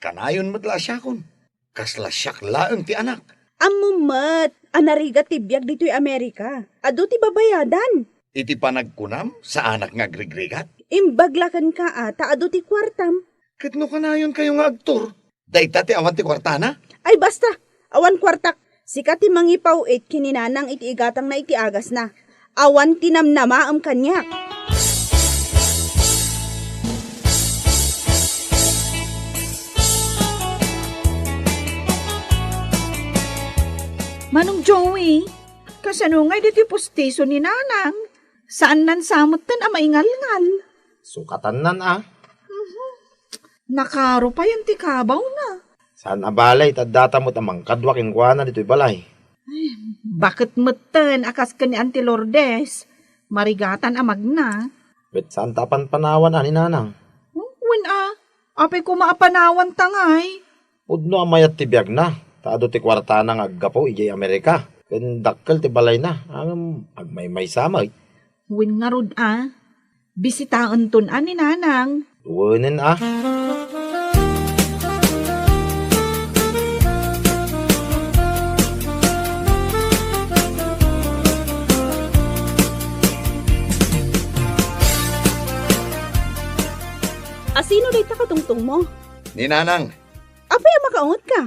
kanayon mo't lasyakon. Kaslasyak laeng ti anak. Amumat, anariga ti biyag dito'y Amerika. Ado ti babayadan. Iti panagkunam sa anak nga grigrigat. Imbaglakan ka ata, ado ti kwartam. Katno kanayon kayo nga agtor. Dayta ti awan ti kwartana. Ay basta, awan kwartak. Sika ti mangipawit kininanang iti igatang na iti agas na. Awan tinamnama am kanyak. Manong Joey, kasano nga diti postiso ni Nanang? Saan nan samot tan maingal-ngal? Sukatan nan ah. Nakaro pa yan ti kabaw na. Saan abalay, tadata mo't amang kadwakin kwa na dito'y balay. Bakit meten akas ka ni Auntie Lourdes? Marigatan amag na. Bet saan tapan panawan ani nanang? Wen apay ko maapanawan tangay. Pudno amayat ti biyag na. Taado ti kwarta na aggapo ijay Amerika. Ken dakkel ti balay na. Agmay-may samay. Wen nga rod bisitaon tun ani Nanang. Tuwanin ah. Asino day takatungtong mo? Ni nanang, Apay makaungot ka?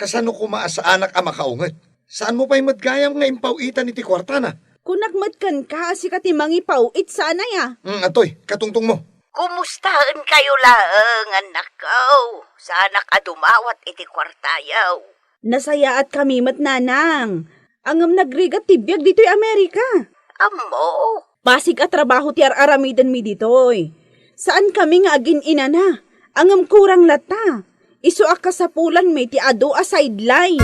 kasano kumaa sa anak ang makaunget? Saan mo pa'y madgayam nga impawitan iti kwartana? Kung nagmadkan ka, si katimang ipawit sana ya. Atoy, katungtong mo. Kumustahan kayo laeng, anak ko? Sana ka dumawat iti kwartayaw. Nasaya at kami mat nanang. Angam nagrigat tibiyag dito'y Amerika. Amo, Pasig at trabaho ti aramidan mi ditoy. Saan kami nga agin ina na? Angam kurang lata. Isu ak kasapulan may ti ado a sideline.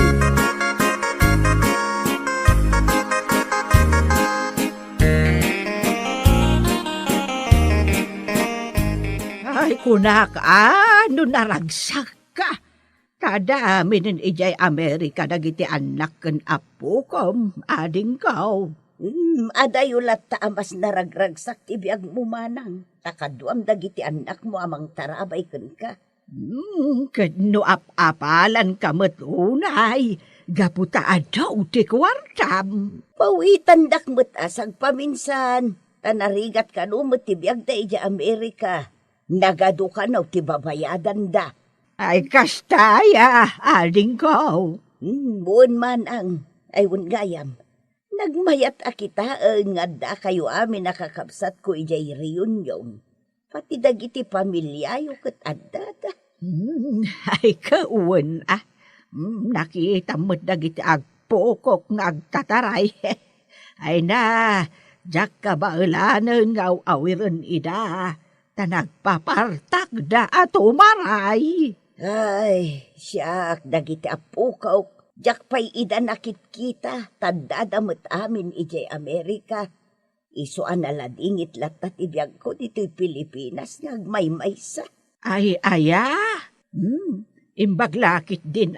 Ay kunak, no naragsak ka. Kada amin ijay Amerika dagiti anak ken apo kom, ading kaw. adayulat ta amas naragragsak ti biag mo manang. Takaduam dagiti anak mo amang tarabay ken ka. Kadno apalan kamet unay, gaputa adaw ti kwartam. Pawitan dakmet asag paminsan. Tanarigat ka numot ti biag da ija Amerika. Nagadu ka no ti babayadan da. Ay kastaya, ading kaw. Buon man ang ayun gayam. Nagmayat akita nga da kayo amin nakakabsat ko ijay reunion. Pati dagiti pamilyayo ket addada. Ay kauwan nakita mo't dagiti agpokok nga agtataray. Ay na, jak ka ba ulanan nga awiran ida. Tanagpapartak da ato maray. Ay, siyak dagiti apukaw. Jak pa'y ida nakit kita, tadadamot amin ijay Amerika. Isuan aladingit latat ibiyag ko dito'y Pilipinas ngagmaymaysa. Ay, aya. Imbaglakit din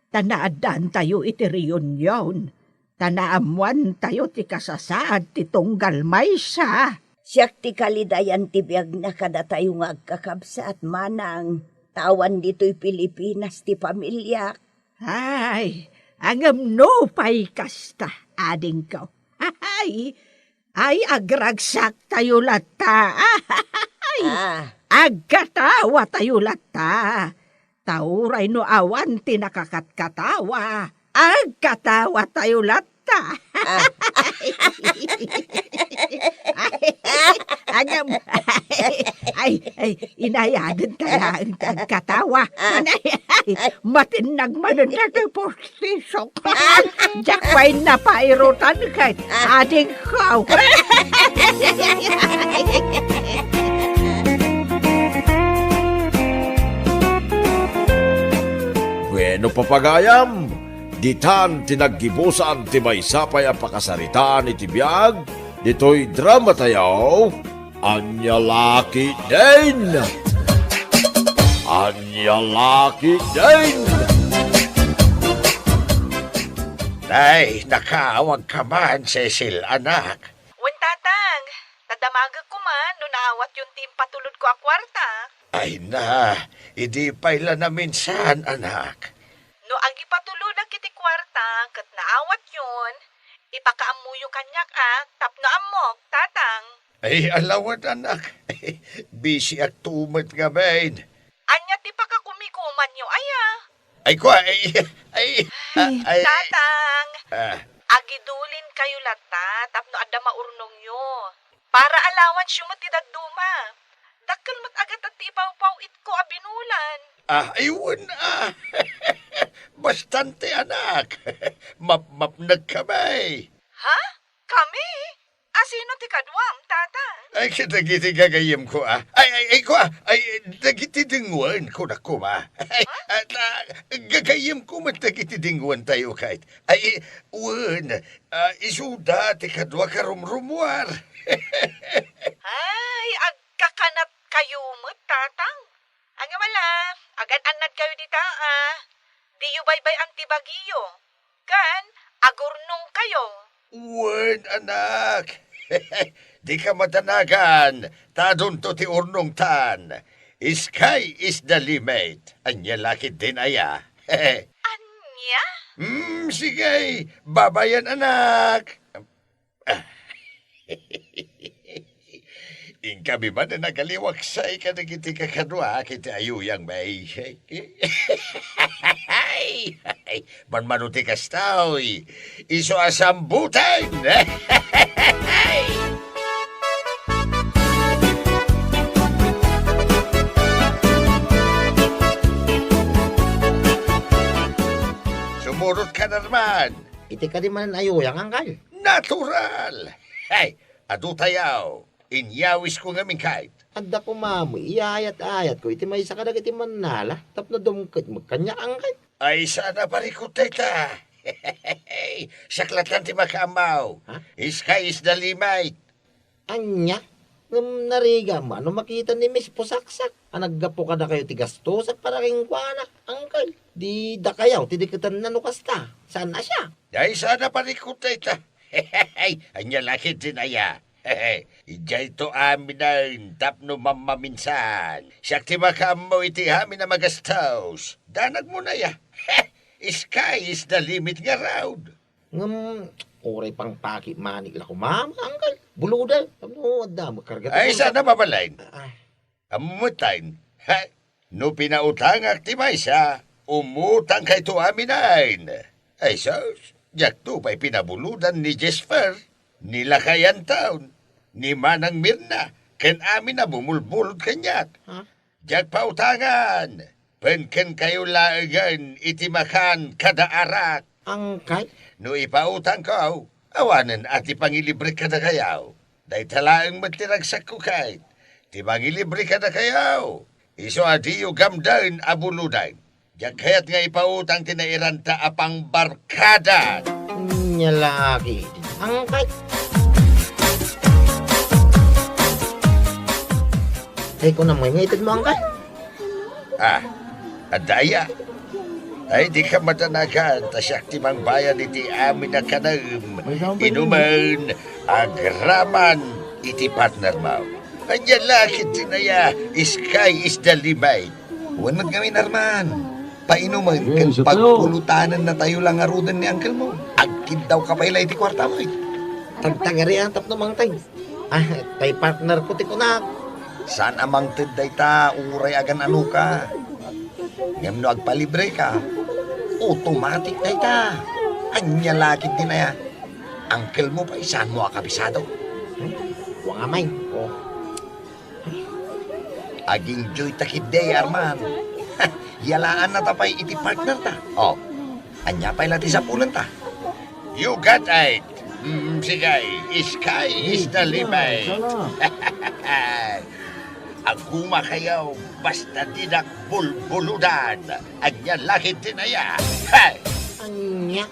Tanaadan tayo iti reunion. Tanaamuan tayo ti kasasaad ti tunggal maysa. Siyak ti kalidayan ti biyag na kada tayo nga agkakabsa at manang. tawan dito'y Pilipinas ti pamilya. Ay, angam no pay kasta, ading ko. Ay, agragsak tayo lata. Agkatawa tayo lata. Tauray no awan tinakakatkatawa. Agkatawa tayo lata. Agam, inayadan kaya ang katawa. Matinag manan na ito postisok. Jakway na pairutan kahit ating kaw. Bueno papagayam, ditan tinaggibusan ti may sapay ang pakasaritaan iti biyag, dito'y drama tayaw, Anya Laki din! Anya Laki din! Ay, nakaawag ka man, Cecil, anak. Wen tatang, tadamagag ko man no naawat yung team patulod ko a kwarta. Ay na, hindi paila na minsan, anak. No ang ipatulod ang kiti kwarta kat naawat yun, ipakaamuyo kanyak tapno amok, tatang. Ay, alawad, anak. Busy at tumot nga, bain. Anya ti pakakumikuman nyo, Ay, kwa, Tatang, agidulin kayo lata, tapno adda maurnong nyo. Para alawan siyo matidagduma. Dakkel mat agat at tipaw-paw itko abinulan. Ayun, Bastante, anak. Mapnag kamay. Ha? Kami? Asino ti kadwam, tatang? Ay, kitagiti gagayim ko, Ay, nagiti dingwan ko na ko, gagayim ko matagiti dingwan tayo kahit. Ay, isuda, ti kadwa karumrumuar. Ay, agkakanat kayo mo, tatang. Ang wala, agad-anad kayo dita, Di yu baybay ang tibagiyo. Kan, agurnong kayo. Anak. Di ka matanagan. Tadon to ti urnong tan. Sky is the limit. Anya lakit din aya. Anya? Sige. Babayan, anak. Kami ba na nagaliwaksay ka na kiti kakadwa kiti ayuyang may. Manmanuti kastaw. Iso asambutan. Sumurot ka na naman. Iti ka di man ayuyang angkal. Natural. Hey, adu tayaw. Inyawis ko nga kahit. Adda ko mamo, iyayat-ayat ko, iti may isa kadag iti manala, tapno dumkit magkanya angkay. Ay, sana parikot teta. Saklatan ti makamaw. Sky is the limit. Anya, nariga mo, ano makita ni Miss Pusaksak? Anaggapo ka na kayo ti gastosak para king kuana, angkay. Di da kayaw, tidikatan na nukasta. Saan na siya? Ay, sana parikot teta. Anya lakit din aya. Ijay to amin na tapno mamaminsan. Siyak ti makamo iti amin na magastos. Danag mo na ya. Sky is the limit nga raud. Oray pang paki manik la ko, mama, angkal. Buluda, ano, adda, makarga. Ay, sana mabalain. Amutain. No pinautangak ti maysa, umutang kay to amin na. Ay, sos, jak to pa'y pinabuludan ni Jesper. Nilakayan taon, ni Manang Mirna, ken amin na bumulbulod kanyak. Jak pautangan, penken kayo laagan itimakan kada arak. Angkay? No ipautang ko, awanan at ipangilibre ka na kayaw. Dahil talaang matiragsak ko kahit, tipangilibre ka na kayaw. Iso adiyo gamdan abuludan. Jak kaya't nga ipautang tinairanta apang barkada. Nyalaki. Angkay. Ay, kung naman ngitid mo, angkay. Adaya. Ay, di ka matanagan, tasyak ti mang bayan iti amin na kanam. Inuman, agraman, iti partner mo. Anya lakit tinaya, sky is the limit. Wanag gawin, Arman. Painuman, kan pagpulutanan na tayo lang arudan ni uncle mo. Agkid daw ka pa ilay ti kwarta mo. Tagtagari ang tap namang tay. Kay partner ko ti kunak. Saan amang tiday ta, uray agan ano ka? Ngam no agpalibre ka, automatic day ta. Anya lakit din na ya. Uncle mo pa isaan mo akabisado. Wangamay. Aging joy takid day, Arman. Yalaan na tapay iti partner ta. Anya pa'y lati sa punan ta. You got it. Sigay, sky is the limit. Aguma kayaw, basta dinak bulbuludan. Anya lakit din na ya. Anya.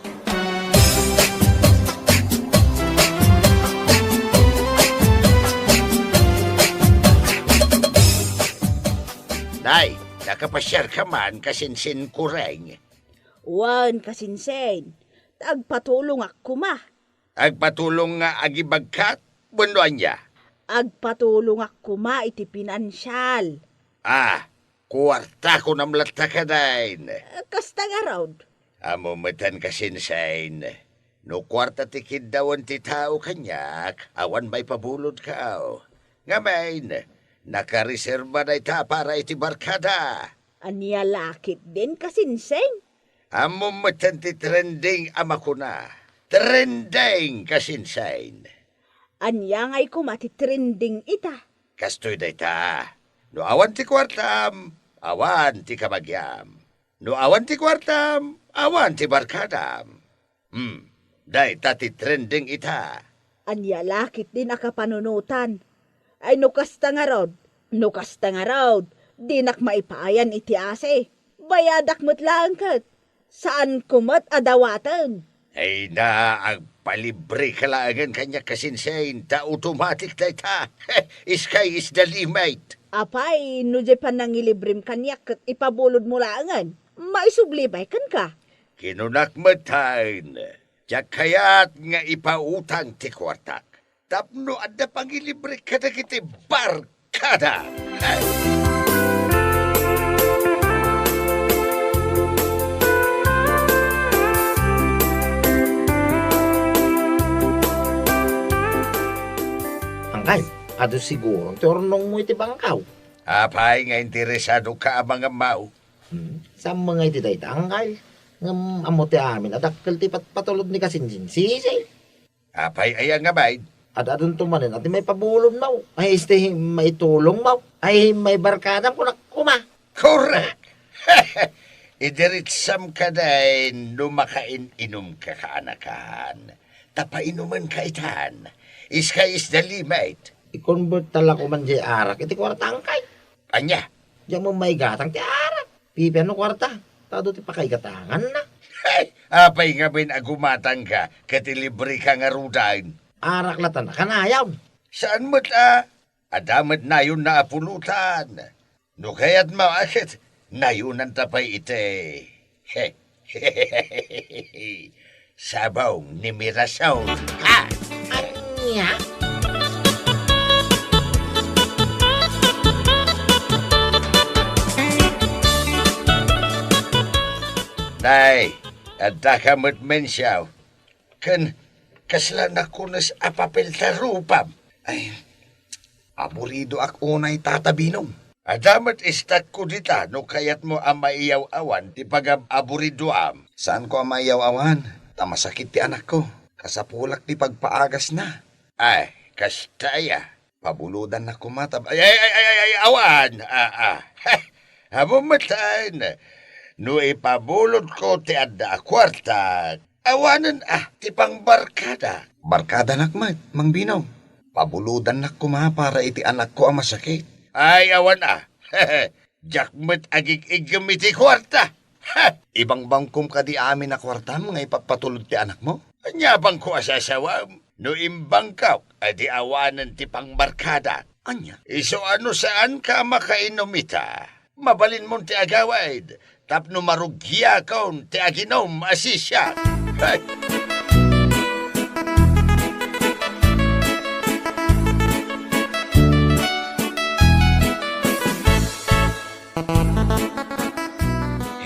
Nay, nakapasyar ka man kasinsin kureng. Wan kasinsen, agpatulong ako ma. Agpatulong nga agibagkat, bunuan niya. Agpatulong ako ma iti pinansyal. Kuwarta ko namlata ka din. Kasta nga raw. Amumatan kasinsin. No kwarta tikid dawan ti tao kanyak, awan may pabulod ka. Ngamain, nakareserba na ita para iti barkada. Anya lakit din kasinsen. Amumatan ti trending ama ko na. Trending kasinsain. Anya nga'y kumati trending ita. Kastoy da ita. No awan ti kwartam, awan ti kabagyam. No awan ti kwartam, awan ti barkadam. Day ti trending ita. Anya lakit din akapanunutan. Ay nukasta nga raw. Nukasta nga raw. Dinak maipaayan iti ase. Bayadak mo't lang kat. Saan kumat adawatan? Ay na, agpalibre ka lang kanya kasinsain, ta automatic na ita. Sky is the limit. Apay, no di pa nangilibrim kanyak kat ipabulod mo langan. Maisublibay kan ka. Kinunakmatan. Diyak kaya't nga ipautang ti kwartak. Tapno adda pangilibre ka na kiti barkada. Angkay, ado siguro, tornong mo iti bangkaw. Apay nga interesado ka mga mau. Sa mga iti day angkay. Ngam amo ti amin, adakkel ti patulod ni kasinsin. Sisi. Apay ayang nga bayd. At adun tumanin, at may pabulon mo. Ay, may tulong mo. Ay, may barkada ko na kuma. Correct! Idiritsam ka din, lumakain-inom ka kaanakan. Tapainuman ka itan. Sky is the limit. I-convert tala ko man di arak, iti kwarta angkay. Anya? Diyan mo may gatang ti arak. Pipi ano kwarta? Tado ti pakay gatangan na. Apay nga bin agumatang ka, katilibre ka nga rudain. Arak latan na kanayaw. Saan mo't adamat na yun na apulutan. No kaya't maakit, na yun ang tapay ite. Sabaw ni Mirasaw. Ha! Anya? Nay, adda ka mo't mensyaw. Kaslan ako nas apapel tarupam. Ay, aburido ako unay tatabinom. Adamat istat ko dita, no kayat mo ang maiyaw awan, di pag-aburido am. Saan ko ang maiyaw awan? Tamasakit ti anak ko. Kasapulak di pagpaagas na. Ay, kastaya. Pabuludan na kumatab. Ay, awan! Hamumatan. No ipabulod ko ti adda kwarta. Awanan ti pang barkada. Barkada nakmat, Mang Binaw. Pabuludan na kuma para iti anak ko ang masakit. Ay, awan Jakmat agig igamiti kwarta. Ibang bangkom ka di amin na kwarta mga ipapatulod ti anak mo? Anya bang ko asasawam? No imbang ka, adi awanan ti pang barkada. Anya? Iso ano saan ka makainomita? Mabalin mo ti agawad. Tapno marugya kaun ti aginom asisya.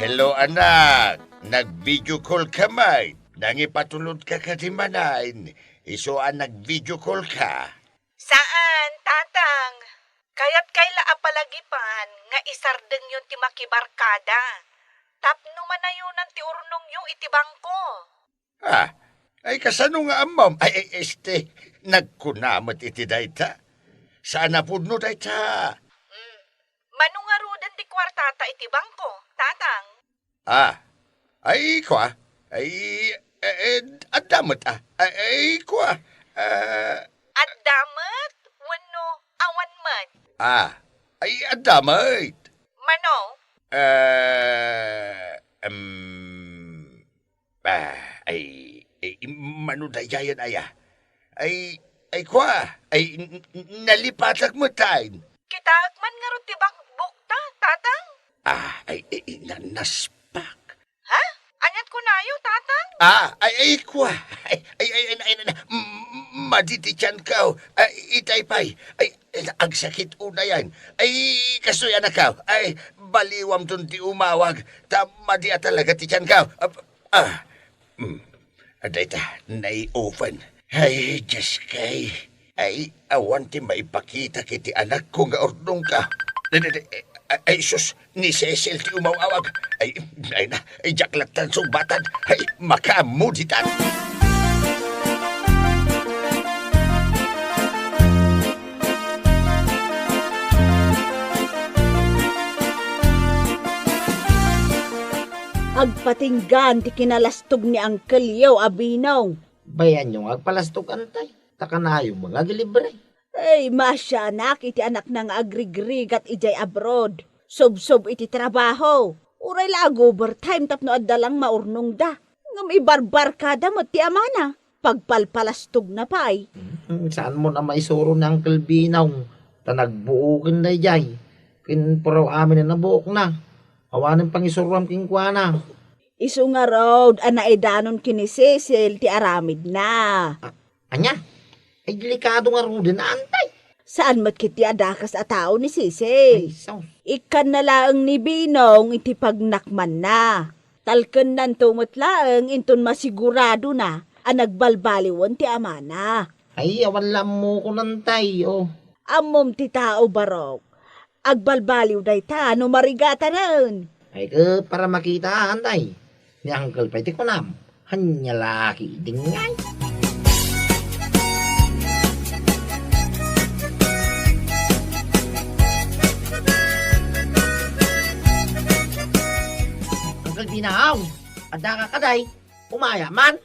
Hello anak, nag-video call ka may. Nangipatulod ka di manain. Isuan nag-video call ka. Saan, tatang? Kaya't kaila apalagipan nga isardeng yun ti makibarkada. Tapno manayunan ti urnong yung itibangko. Ay kasano nga amam? Nagkunamot iti dayta. Saan na pudno dayta? Manungarudan ti kwartata itibangko, tatang. Ay kwa. Adamot Ay kwa. At damat, wano awan man. Ay adamot. Mano? Manudayayan aya. Ay kwa. Ay nalipatak mo tayo. Kitaak man nga ro tibang bukta, tatang. Naspak. Ha? Anyat ko nayo, tatang? Ay kwa. Maditityan ka. Itay pay. Ang sakit una yan. Ay, kasuya na ka. Ay, baliwam dun ti umawag. Madia talaga tityan ka. Aday ta, nai-open. Ay, Diyos kay. Ay, awan ti maipakita kiti anak ko nga ordong ka. Ay, sus, ni Cecil ti umawag. Ay, jaklatan sumbatan. Ay, makamuditan. Agpatinggan ti kinalastog ni Uncle Yo, abinaw. Bayan yung agpalastog antay. Takanayo mga gilibre. Ay, masya anak, iti anak ng agrigrig at ijay abroad. Sob-sob iti trabaho. Uray lag overtime tapno adalang maurnong da. Ngam ibarbar kada mo ti amana. Pagpalpalastog na pa'y. Saan mo na maisuro ng Uncle Binaw? Tanagbuukin na jay. Kinpuraw amin na nabuok na. Awanin pang isuruam kingkwana. Isu nga road, anaidanon kini Cecil ti aramid na. Anya? Ay delikado nga ro din antay. Saan mat kiti adakas a tao ni Cecil? Ikan na laang ni Binong iti pagnakman na. Talken nan tumot laang inton masigurado na ang nagbalbaliwon ti amana. Ay awan lam mo ko nantay Amom ti tao barok. Agbalbaliw day ta, no marigata nun. Ay para makita antay. Ni Uncle Pay ti kunam. Hanya laki dingay. Uncle Binaw, ada ka kaday. Umaya man.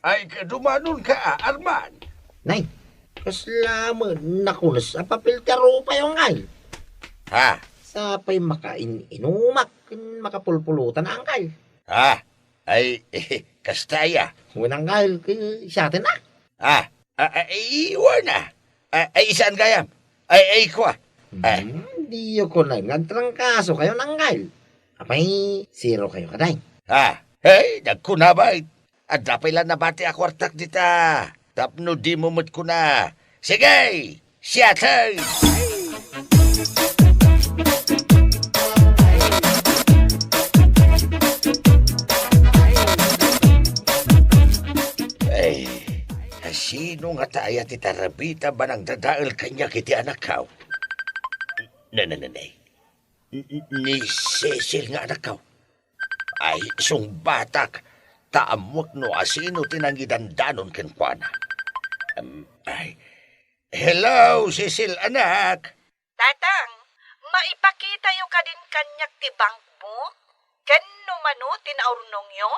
Ay, kadumanon ka, Arman. Nay, kaslaman nakunas a papiltero pa yung ay. Sa pa'y inumak, makapulpulutan ang kay. Ay, kastaya. Unang kay, siya atin na. Iwan na. Ay, isaan kayam? Ay, kwa. Hindi ko na nagtrangkaso kayo ng kay. Apay, zero kayo kaday. Hey, nagkunabay. At dapay lang nabati akwartak dita. Tapno di mumut ko na. Sige, siya tayo. Sino nga tayo ti tarabita ba nang dadaal kanya kiti anak kaw? Nanay. Ni Cecil nga anak kaw. Ay, isong batak. Taamwak no asino tinangidandanon kenkwana. Hello, Cecil anak. Tatang, maipakita yung kadin kanyak ti bankbook? Ken no mano tinaurnong yo?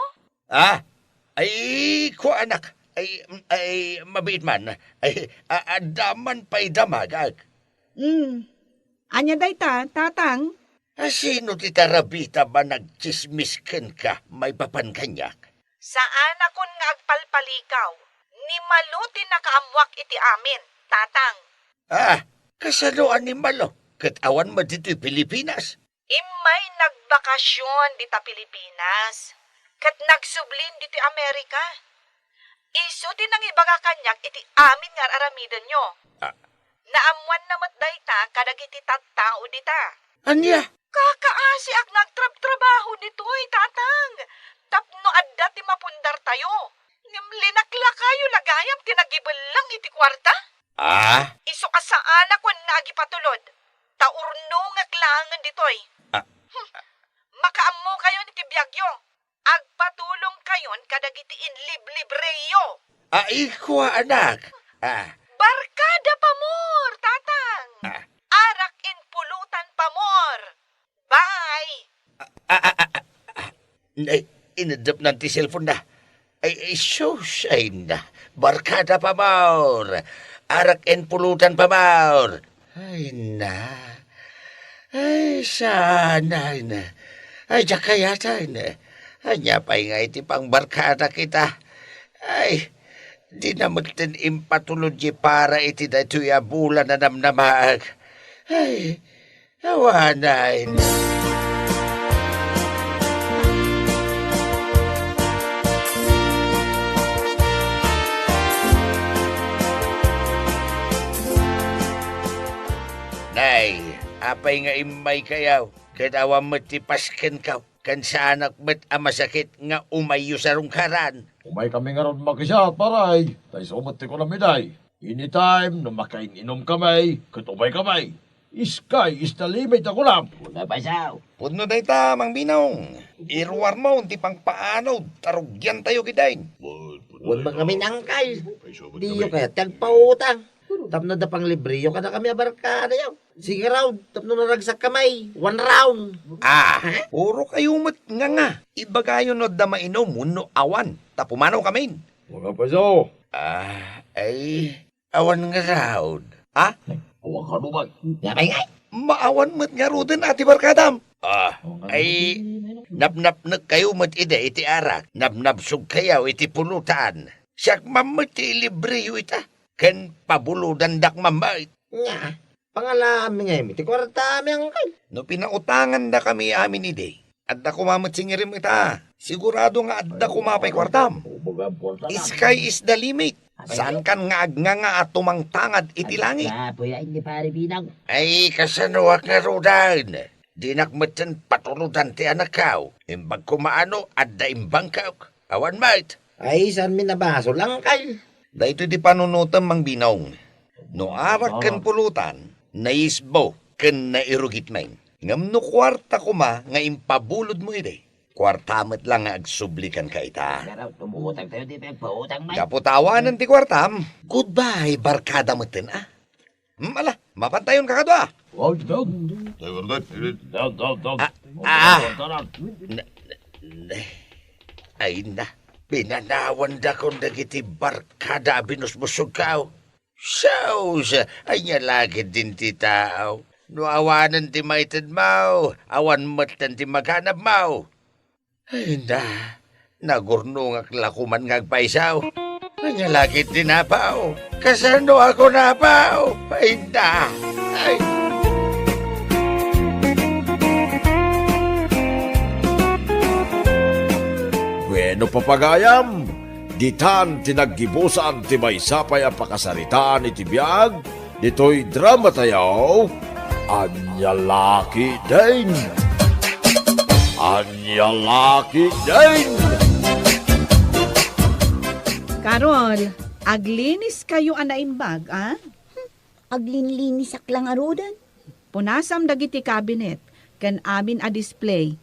Ay, ko anak. Ay, mabait man. Ay, adaman pa'y damagag. Anya day ta, tatang? Sino ti tarabita ba nagchismisken ka may papan kanyak? Saan akon nga agpalpalikaw? Ni maluti nakaamwak iti amin, tatang. Kasaluan ni Malo. Katawan mo dito Pilipinas. Imay nagbakasyon dita Pilipinas. Kat nagsublin dito Amerika. Iso din ang ibaga kanyak iti amin nga aramidan nyo. Naamuan namat dayta kadag iti tattao dita. Anya? Kakaasi ak nagtrabaho ditoy. dagiti inlib-libreyo. Ikwa anak. Barkada pamor, tatang. Arak in pulutan pamor. Bye! Inadap na ti cellphone na. So sign na. Barkada pa maur. Arak en pulutan pa maur. Ay na. Ay sana na. Ay jakayata na. Anya pa nga iti pang barkada kita. Ay, di na magtin impatology para iti da ito bulan na namnamag. Ay, awanay na. Nay, apay nga imay kayaw, kadawa matipasken ka, kan sa anak met amasakit nga umayo sa rungkaran. Umay kami nga ron mag-isa, paray. Tay sumati ko na miday. Anytime na makain-inom kamay, katumay kamay. Sky is the limit ako lang. Puno na ita, Mang Binong. Irwar mo, ti pang paano, tarugyan tayo kidain. Huwag ba kami angkal? Di yung kaya tagpautang. Tapno da pang libriyo ka na kami abarkada yaw. Sige raw, tapno na ragsak kamay. 1 round. Puro kayo mat nga. Iba kayo no da mainom, muno awan. Tapumanaw kami. Mga paso. Ay, awan nga raw. Huwag ka lumay. Yapay ngay. Maawan mat nga ro din, ati barkadam. Ay, nabnap na kayo mat iti arak. Nabnap sug kayaw iti pulutan. Siyak mamat ti libriyo ita. Ken pabuludan dak mamait. Nga, pangalami ngay, miti kwarta mi angkal. No pinautangan da kami amin ide. Adda kumamat singirim ita. Sigurado nga adda kumapay kwartam. Sky is the limit. Saan kan nga agnganga at tumangtangad iti langit? Ay, kasanuak nga rodan. Di nakmatan patuludan ti anakaw. Imbag kumaano, adda imbang kaw. Awan mait. Ay, saan mi nabaso lang kay? Dahito di panunutan Mang Binong. No arak kan pulutan, naisbo kan nairugit main. Ngam no kwarta kuma nga impabulod mo ide. Kwartamat lang nga agsublikan ka ita. Kaputawanan ti kwartam. Goodbye, barkada matin Ala, mapantayon ka kadwa. Ay na. Pinanawan da kong dagiti barkada binusbusog kao. Saus, ay niya lagi din ti tao. No awanan ti maitid mau, awan matan ti maghanap mau. Ay na, nagurnungak lakuman ngagpaisaw. Ay niya lagi din napaw. Kasano ako napaw? Ay na, ay. Bueno papagayam, ditan tinaggibusan ti may sapay ang pakasaritaan iti biyag, dito'y drama tayo, Anyalaki din! Anyalaki din! Karol, aglinis kayo anaimbag, Aglinlinis aklang arudan. Punasam dagiti cabinet, kan amin a display.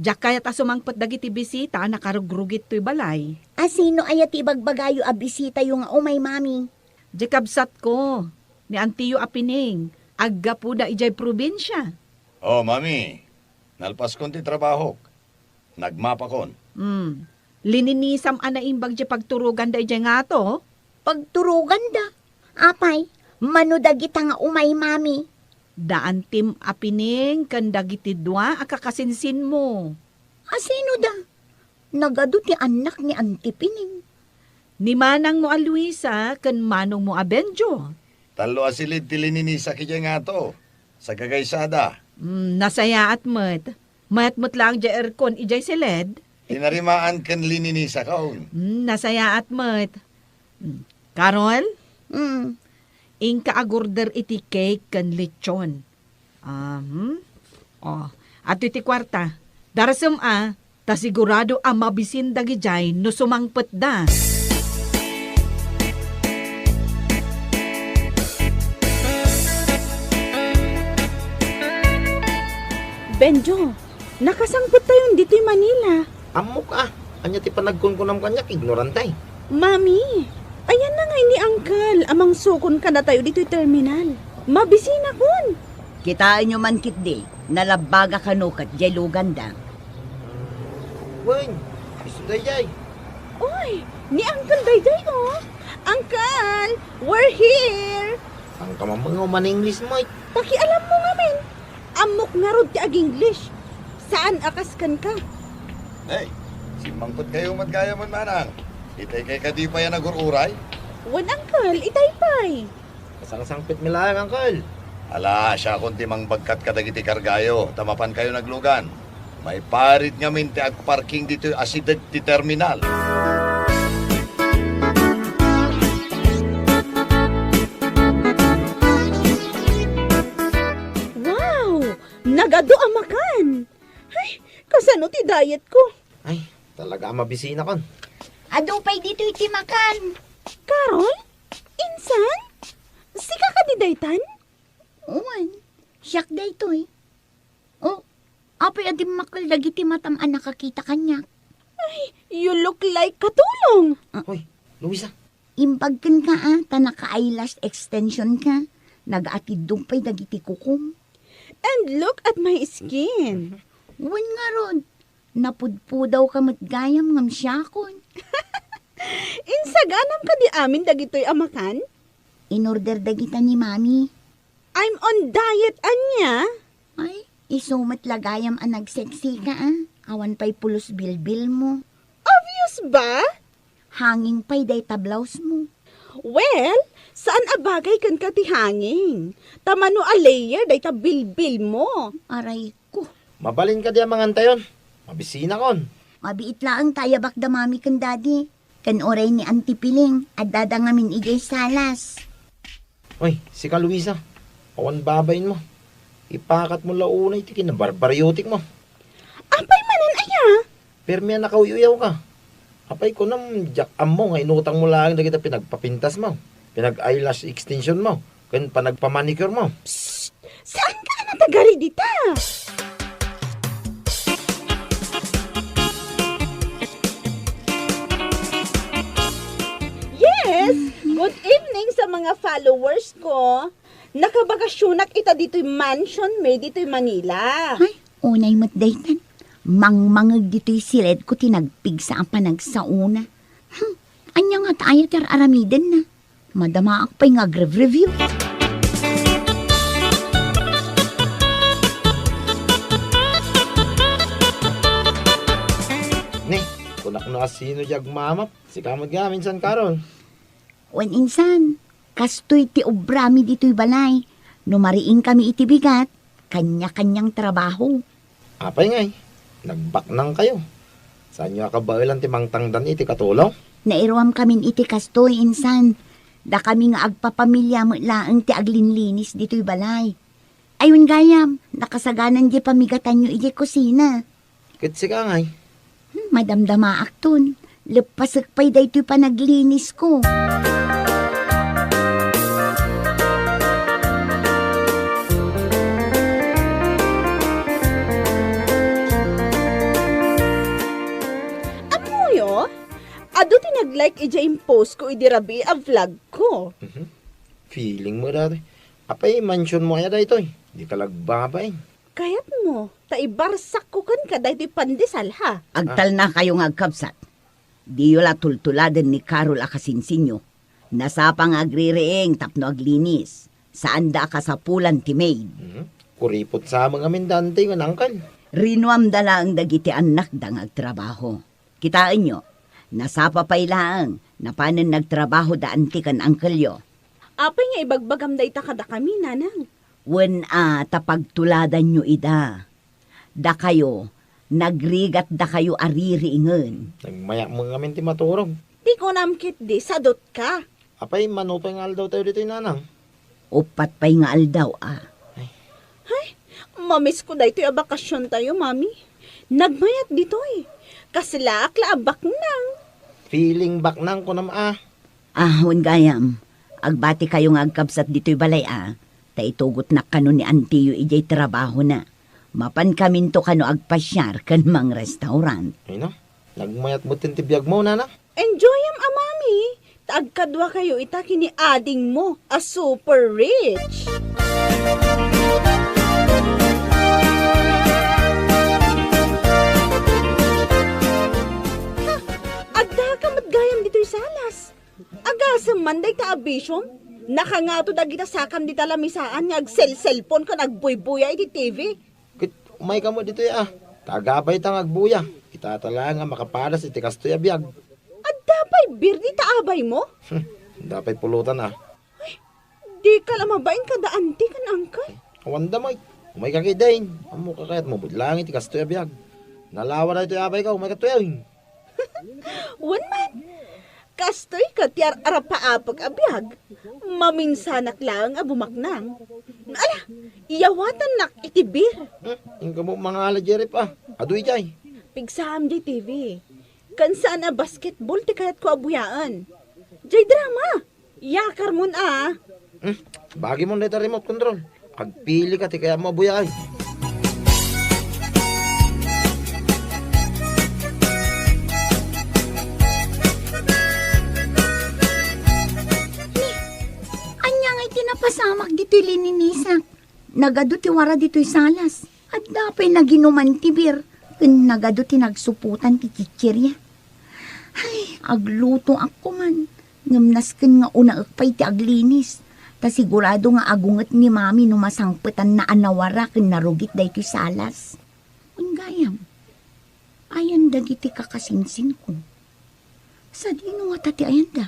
Diyak kaya ta sumangpot dagiti bisita, nakarugrugit to'y balay. Sino ayat ibagbagayo a bisita yung umay mami? Dikabsat ko, ni Antiyo Apining, agga po da ijay probinsya. Mami, nalpas kon ti trabaho. Nagmapa kon. Lininisam anaimbag di pagturugan da ijay nga to. Pagturugan da. Apay, manudagita nga umay mami. Daan tim Apining, kan dagiti dua akakasinsin mo. Sino da? Nagado ti anak ni Antipining. Ni manang mo a Luisa, kan manong mo a Benjo. Talo asilid ti lininisa kaya nga to. Sa gagaysada. Nasaya at mat. Mat lang di erkon ijay siled. Tinarimaan kan lininisa kaon. Nasaya at mat. Karol? Ingka agorder iti cake kan lechon. At iti kwarta. Darasam ta sigurado mabisin dagi jay no sumangpet da. Benjo, nakasangpot tayo dito'y Manila. Amok Anya ti panagkunkunam kanyak, ignorantay. Mami, ayan na nga ni Uncle. Amang sukon ka na tayo dito'y terminal. Mabisina kun. Kitaan nyo man kit di, nalabaga kanukat jay luganda. Wen, iso dayay. Oy, ni Uncle Dayday, oh. Uncle, we're here. Ang kamamang man-English mo, Pakialam mo nga, men. Amok nga rod ti ag-English. Saan akaskan ka? Hey, simangkot kayo matgaya man manang. Itay kay kadi pa yan nagururay. Wan, Uncle, itaypay. kasang-sangpit milayang, Uncle. Ala, siya kung timang bagkat kadagiti kargayo. Tamapan kayo naglugan. May parit nga minti ag parking dito asidad ti terminal. Wow, nagado amakan. Ay, kasano ti diet ko? Ay, talaga mabisina kon. Adupay dito iti makan. Carol? Insan? Sika ka di daytan? Uwan, siyak da ito eh. Oh, apay adim makal dagiti matam ang nakakita kanya. You look like katulong. Hoy, Luisa. Impagkan ka ta naka-eyelash extension ka. Nag-atid dumpay dagiti kukum. And look at my skin. Uwan nga ron. Napudpudaw ka matgayam ngam siyakon. Insaganam ka di amin dagitoy amakan? In-order dagita ni mami. I'm on diet, anya. Ay, isumat lagayam ang nagseksi ka Awan pa'y pulos bilbil mo. Obvious ba? Hanging pa'y day tablaws mo. Well, saan abagay kan ka ti hanging? Tamano a layer day ta bilbil mo. Aray ko. Mabalin ka di ang mga antayon. Mabisina kon. Mabiit laang tayabak da mami kan daddy. Kan oray ni Auntie Piling at dadangamin igay salas. Hoy, sika Luisa. Awan babayin mo. Ipakat mo launay ti kinabarbaryotik mo. Apay manan aya? Permi na nakauyaw ka. Apay ko nam jak mo nga inutang mo lang na kita pinagpapintas mo. Pinag-eyelash extension mo. Kan panagpamanicure mo. Saan ka na tagari dita? Yes! Good evening sa mga followers ko. Nakabakasyonak ita dito'y mansion may dito'y Manila. Ay, unay mat daytan. Mangmangag dito'y silid ko tinagpig sa ang panagsauna. Anya nga tayo ter aramiden na. Madama ak pa'y ngag-review. Ni, kunak na sino jag mamap. Si kamad gamin san Carol. Wen insan, kastoy ti obrami dito'y balay. Numariing kami iti bigat, kanya-kanyang trabaho. Apay ngay, nagbaknang kayo. Saan nyo akabailan ti mangtangdan iti katulong? Nairuam kamin iti kastoy insan. Da kami nga agpapamilya mo laang ti aglinlinis dito'y balay. Ayun gayam, nakasaganan di pamigatan nyo iti kusina. Kitsi ka ngay. Madamdama akton, lepasak pa'y dayto'y panaglinis ko. Amoyo, ado tinag-like ija yung post ko idirabi a vlog ko. Feeling mo dati. Apay, mansion mo kaya dito eh. Di ka lagbabay. Kayat mo, taibarsak ko kan ka dahil pandesal ha. Agtal na kayo nga agkabsat. Di yola tultuladan ni Carol akasinsinyo. Nasapang agrireeng tapno aglinis. Saan da kasapulan ti maid. Kuripot sa mga mindante ng angkan. Rinuam dala ang dagiti anak dang agtrabaho. Kitaan nyo, nasapa pa'y laang, napanan nagtrabaho daan ti kan angkelyo. Apay nga ibagbagam da ita kada kami, nanang. Wen tapagtuladan nyo ida. Da kayo, nagrigat da kayo aririingan. Nagmayak mo nga minti maturog. Di ko namkit di, sadot ka. Apay, manupay nga daw tayo dito nanang. Upat pa'y nga aldaw Ay, mamiss ko da ito yung bakasyon tayo, mami. Nagmayat dito eh. Kaslak laabak nang. Feeling back nang ko nam Ahon gayam, agbati kayo nga agkabsat dito'y balay Taitugot na kano ni Antiyo ijay trabaho na. Mapan kamin to kano agpasyar kan mang restaurant. Ay no, Nagmayat mo tintibiyag mo, nana. Enjoy am amami. Taagkadwa kayo ita kini ading mo, a super rich. Agda ka matgayam dito'y salas. Agasam man day ta abisyom. Nakangato da kita sakam di talamisaan nga cellphone ka nagbuybuya iti TV. Kit, umay ka mo dito ya. Kagabay tang agbuya. Itatala nga makapalas iti kastoy abiyag. At dapay bir di taabay mo? Dapat pulutan ah. Di ka lamabain kada anti kan angkay. Awanda mo. Umay ka kidain. Amo ka kayat mo budlang iti kastoy abiyag. Nalawa na ito abay ka. Umay ka tuyawin. Wan man. Kastoy ka tiyar arapaapag abiyag. Maminsanak lang abumaknang. Ala, iyawatan nak itibir. Yung kamo mga alajerip ah. Aduy jay. Pigsam di TV. Kansa na basketball ti kayat ko abuyaan. Jay drama. Yakar mun ah. Bagi mo na ito remote control. Agpili ka ti kaya mo abuyay. Anya ngay tinapasamak dito'y lininisak. Nagado ti wara dito'y salas. At dapay naginuman ti bir. Kun nagado ti nagsuputan ti chichirya. Ay, agluto ako man. Ngamnasken nga una akpay ti aglinis. Ta sigurado nga agunget ni mami no masangpetan na anawara ken narugit daytoy salas. Ungayam. Ayan dagiti kakasinsin ko. Sa dino nga tati ayan da.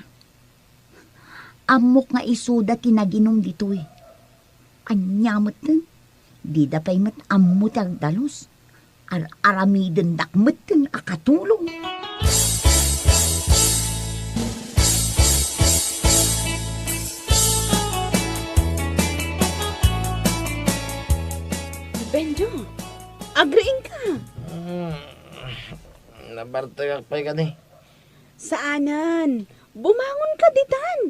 Amok nga isuda tinaginom ditoy. Anyamot ten. Di da pa'y mat ammo tagdalos. Aramiden dakmet ten akatulong. Benjo, agriin ka. Nabartagak pa'y ka ni. Saanan? Bumangon ka ditan.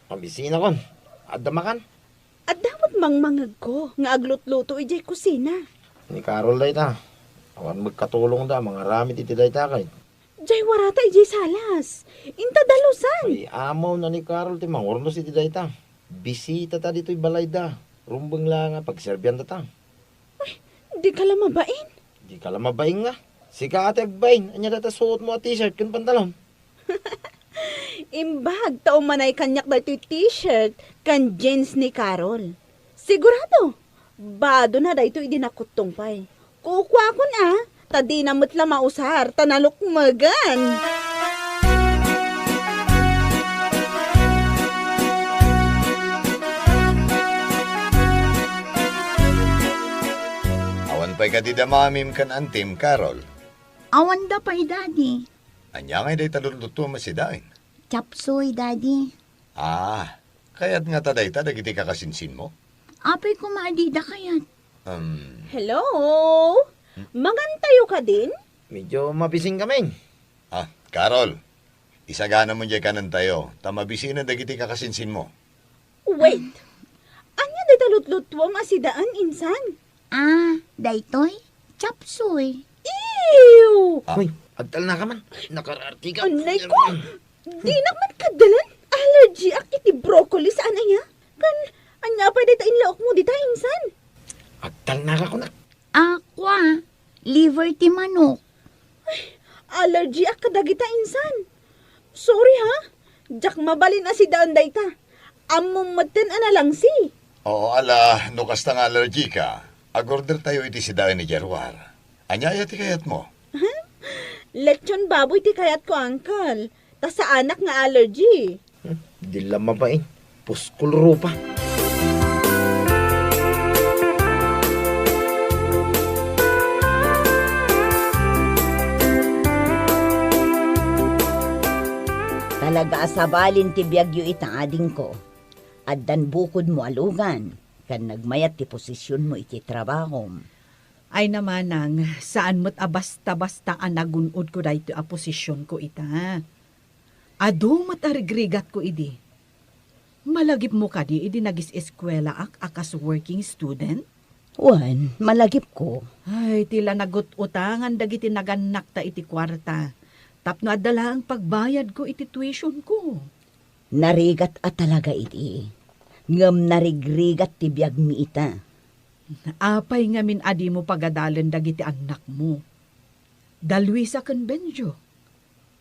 Pabisina kon. Adamakan. At dapat mangmangag ko nga aglutluto ijay kusina. Ni Carol day ta. Awan magkatulong da. Mga rami titi day ta kay. Jay warata ijay salas. Inta dalusan. Ay amaw na ni Carol ti mangurno si ti day ta. Bisita ta dito'y balay da. Rumbeng lang nga pagserbyan ta ta. Di ka lamabain. Di ka lang mabaing nga. Si Kate agbain. Anya data suot mo a t-shirt kun pantalon. Imbag tao manay kanyak dito t-shirt kan jeans ni Carol. Sigurado. Bado na dito idinakutong pay. Kukwa ko na. Tadi na matla mausar. Tanalok magan. Awan pa'y kadida mamim kan antim, Carol. Awan da pa'y daddy. Anya ngay day taluluto masidain. Chapsoy daddy. Ah, kaya't nga taday ta dagiti kakasinsin mo. Apay ko maadida kayat. Hello? Magantayo ka din? Medyo mabising kami. Carol, isagana mo dyan kanan tayo. Tamabisinan dagiti kakasinsin mo. Wait. Anya di talutlutuam asidaan insan? Daytoy? Chapsoy. Ew! Uy, agtal na ka man. Nakararti ka. Anay ko! Di naman kadalan. Allergy ak iti broccoli saan aya? Kan, anya pa dita inlaok mo dita insan? Agtal na ka ko na. Aqua. Liver ti manok. Allergy ak kadagita insan. Sorry ha. Jak mabalin na si daan dayta. Amom maten analang si. Oo, ala, no kasta nga allergy ka. Agorder tayo iti sidain ni Jerwar. Anya ti kayat mo? Lechon baboy ti kayat ko, uncle. Ta sa anak nga allergy. Di lang mabain. Puskul rupa. Talaga asabalin ti biyagyo itaading ko. Addan bukod mo alugan. Kan nagmayat ti posisyon mo iti trabaho. Ay namanang, saan mo't abasta-basta ang nagunod ko dahito a posisyon ko ita. Ado mat arigrigat ko idi. Malagip mo ka di idi nagis eskwela ak akas working student? Wan, malagip ko. Ay, tila nagut-utangan dagiti naganak ta iti kwarta. Tapno adala ang pagbayad ko iti tuition ko. Narigat at talaga iti. Ngam narigrigat ti biyag mi ita. Apay nga min adi mo pagadalan dagiti anak mo. Dalwi sa konbensyo.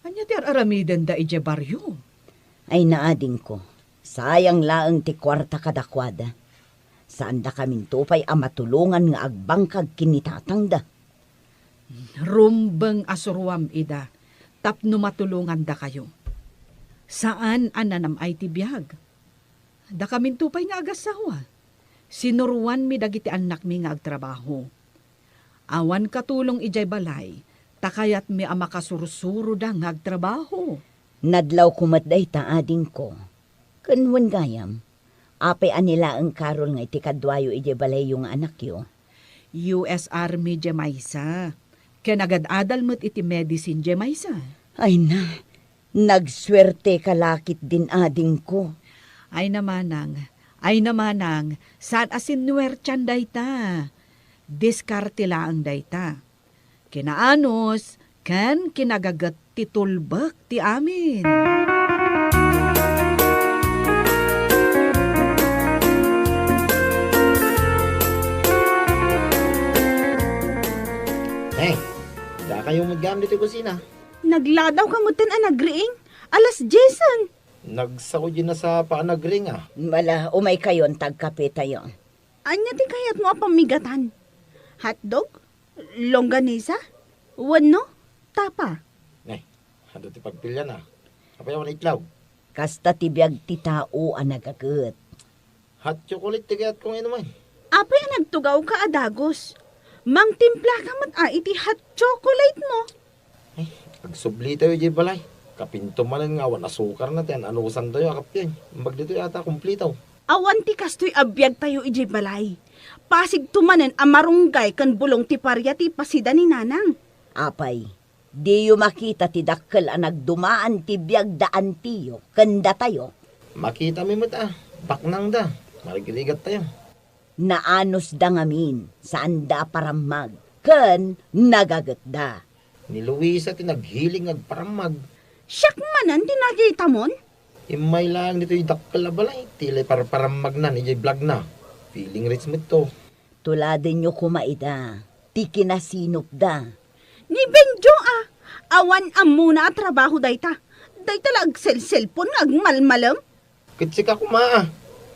Anya ti aramiden da ije baryo. Ay naading ko. Sayang laang ti kwarta kadakwada. Saan da kaming tupay a matulungan nga agbangkag kinitatang da. Rumbeng asurwam ida. Tapno matulungan da kayo. Saan ananam ay ti biyag? Da kaming tupay nga agasawa. Sinuruan mi dagiti anak mi nga agtrabaho. Awan katulong ijay balay. Takayat mi a makasursuro da nga agtrabaho. Nadlaw kumatday ta ading ko. Kanwan gayam. Apay anila ang karol nga iti kadwayo ije balay yung anak yo. US Army Jemaisa. Kanagad-adal mo't iti medicine Jemaisa. Ay na, nagswerte kalakit din ading ko. Ay namanang, saan asin nuwertyan dayta. Diskarte laang dayta. Kinaanos, kan kinagagat ti tulbak ti amin. Da kayong maggamit iti kusina. Nagladaw ka mo tin anagriing. Alas Jason. Nagsako din na sa paanagring Mala, umay kayon tagkape tayo. Anya ti kayat mo apamigatan? Hotdog? Longganisa? Wano? Tapa? Ano ti pagpilya na? Apayaw na itlaw. Kasta tibiyag ti tao ang nagagat. Hot chocolate ti kayat kong inuman. Apay nagtugaw ka adagos. Mang timpla ka mat iti hot chocolate mo. Pagsubli tayo di balay. Kapinto manan nga, wan asukar na tayo. Anusan tayo, akap yan. Mag dito yata kumplitaw. Awan ti kastoy abiyag tayo iti balay. Pasig tumanen amarunggay kan bulong ti parya ti pasida ni nanang. Apay, di yu makita ti dakkel ang nagdumaan ti biyag daan tiyo, kanda tayo. Makita mi mat baknang da. Marigiligat tayo. Naanos da ngamin, saan da paramag, ken nagagat da. Ni Luisa ti naghiling agparamag. Siyak manan ti nakita mon? Imay lang dito yung dakkel na balay. Tilay paramag na, ni vlog na. Feeling rich mo to. Tuladin nyo kumaida, ti kinasinop da. Ni Benjo awan muna at trabaho dayta. Dayta lag cellphone nga agmalmalam. Kitsik ako maa.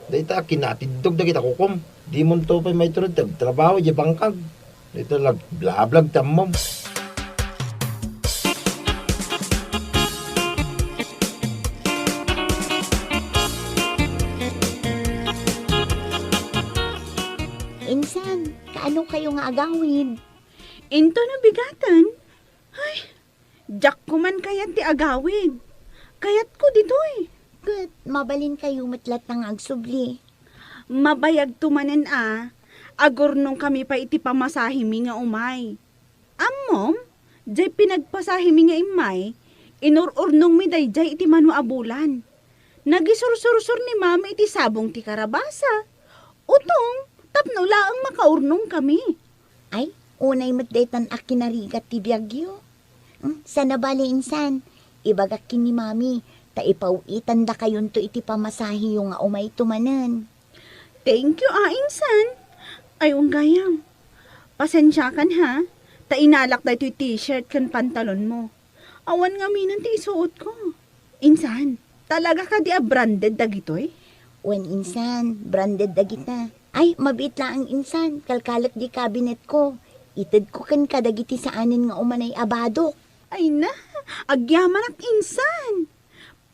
Dayta kinatidog da kita kukum. Di mo to pa may turod trabaho di bangkag. Dito lag blablag tamom. Insan, kaano kayo nga agawid? Into na bigatan. Ay, jak ko man kayat ti agawid. Kayat ko ditoy. Good, mabalin kayo matlat ng agsubli. Mabayag tumanen agor nung kami pa iti pamasahimi nga umay. Mom, jay pinagpasahimi nga imay, inururnong mi dayjay iti manu abulan. Nagisursur ni mama iti sabong ti karabasa. Utong, tapno laang makaurnong kami. Ay, unay matdetan a kinarigat ti biyagyo. Sana bali insan, ibagak kin ni mami, taipawitan da kayon to iti pamasahi yung nga umay tumanan. Thank you, insan. Ayong gayam. Pasensya kan ha. Tainalak da ito t-shirt kan pantalon mo. Awan nga minan ti isuot ko. Insan, talaga ka di branded da gitoy? Wen insan, branded da kita. Ay, mabit lang ang insan, kalkalak di cabinet ko. Itid ko kan kadagiti saanin nga umanay abado. Ay na, agyaman ak insan.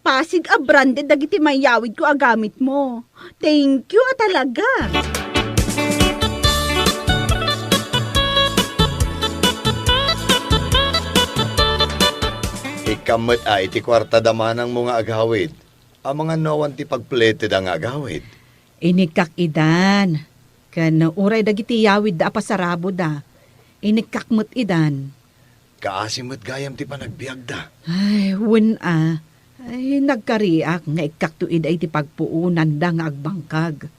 Pasig branded dagiti mayawid ko agamit mo. Thank you talaga. Ikamot iti kwarta damanang mga agawid. Ang mga nawan ti pagpleted ang agawid. Inikak idan. Kan uray dagiti yawid da pasarabo da. Inikak mo't idan. Kaasimot gayam ti panagbiag da. Ay, Ay, nagkariak nga ikaktuid ay ti pagpuunan da nga agbangkag.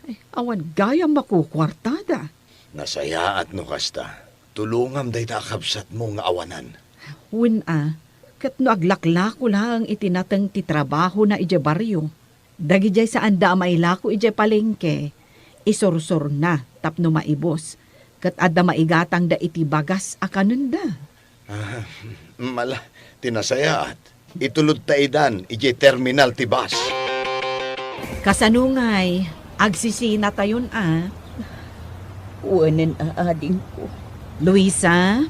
Ay, awan gayam makukwartada. Nasayaat no kasta. Tulungam day takabsat mo nga awanan. Wen kat no aglaklako lang itinatang ti trabaho na ije baryo. Dagi jay sa anda mailako ije palengke. Isursur na tapno maibos. Kat adda maigatang da iti bagas akananda. Mala, tinasayaat. Itulod ta idan, ije terminal ti bus. Kasanungay, agsisina tayon Uwanan aading ko. Luisa,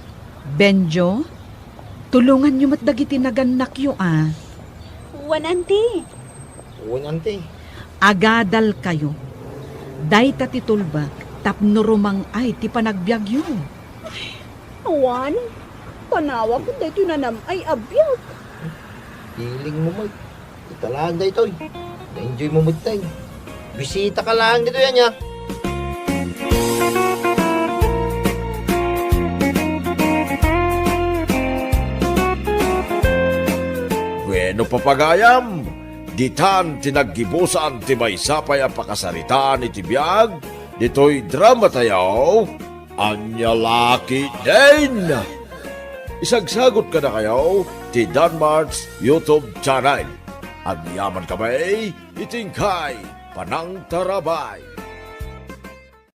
Benjo, tulungan nyo matdagiti naganak yo Wananti. Unante. Agadal kayo. Day tatitulbak, tapno rumang ay ti panagbiag yo. Awan, panawa ko dito na ay abiyag. Piling mo mag. Italaan da ito. Na-enjoy mo magtay. Bisita ka lang dito yan ya. Bueno papagayam, ditan tinaggibusan ti may sapay ang pakasaritaan iti biyag, dito'y drama tayaw, anya laki din! Isagsagot ka na kayo ti Danmarts YouTube channel. Ang yaman kamay, itingkay, panang tarabay.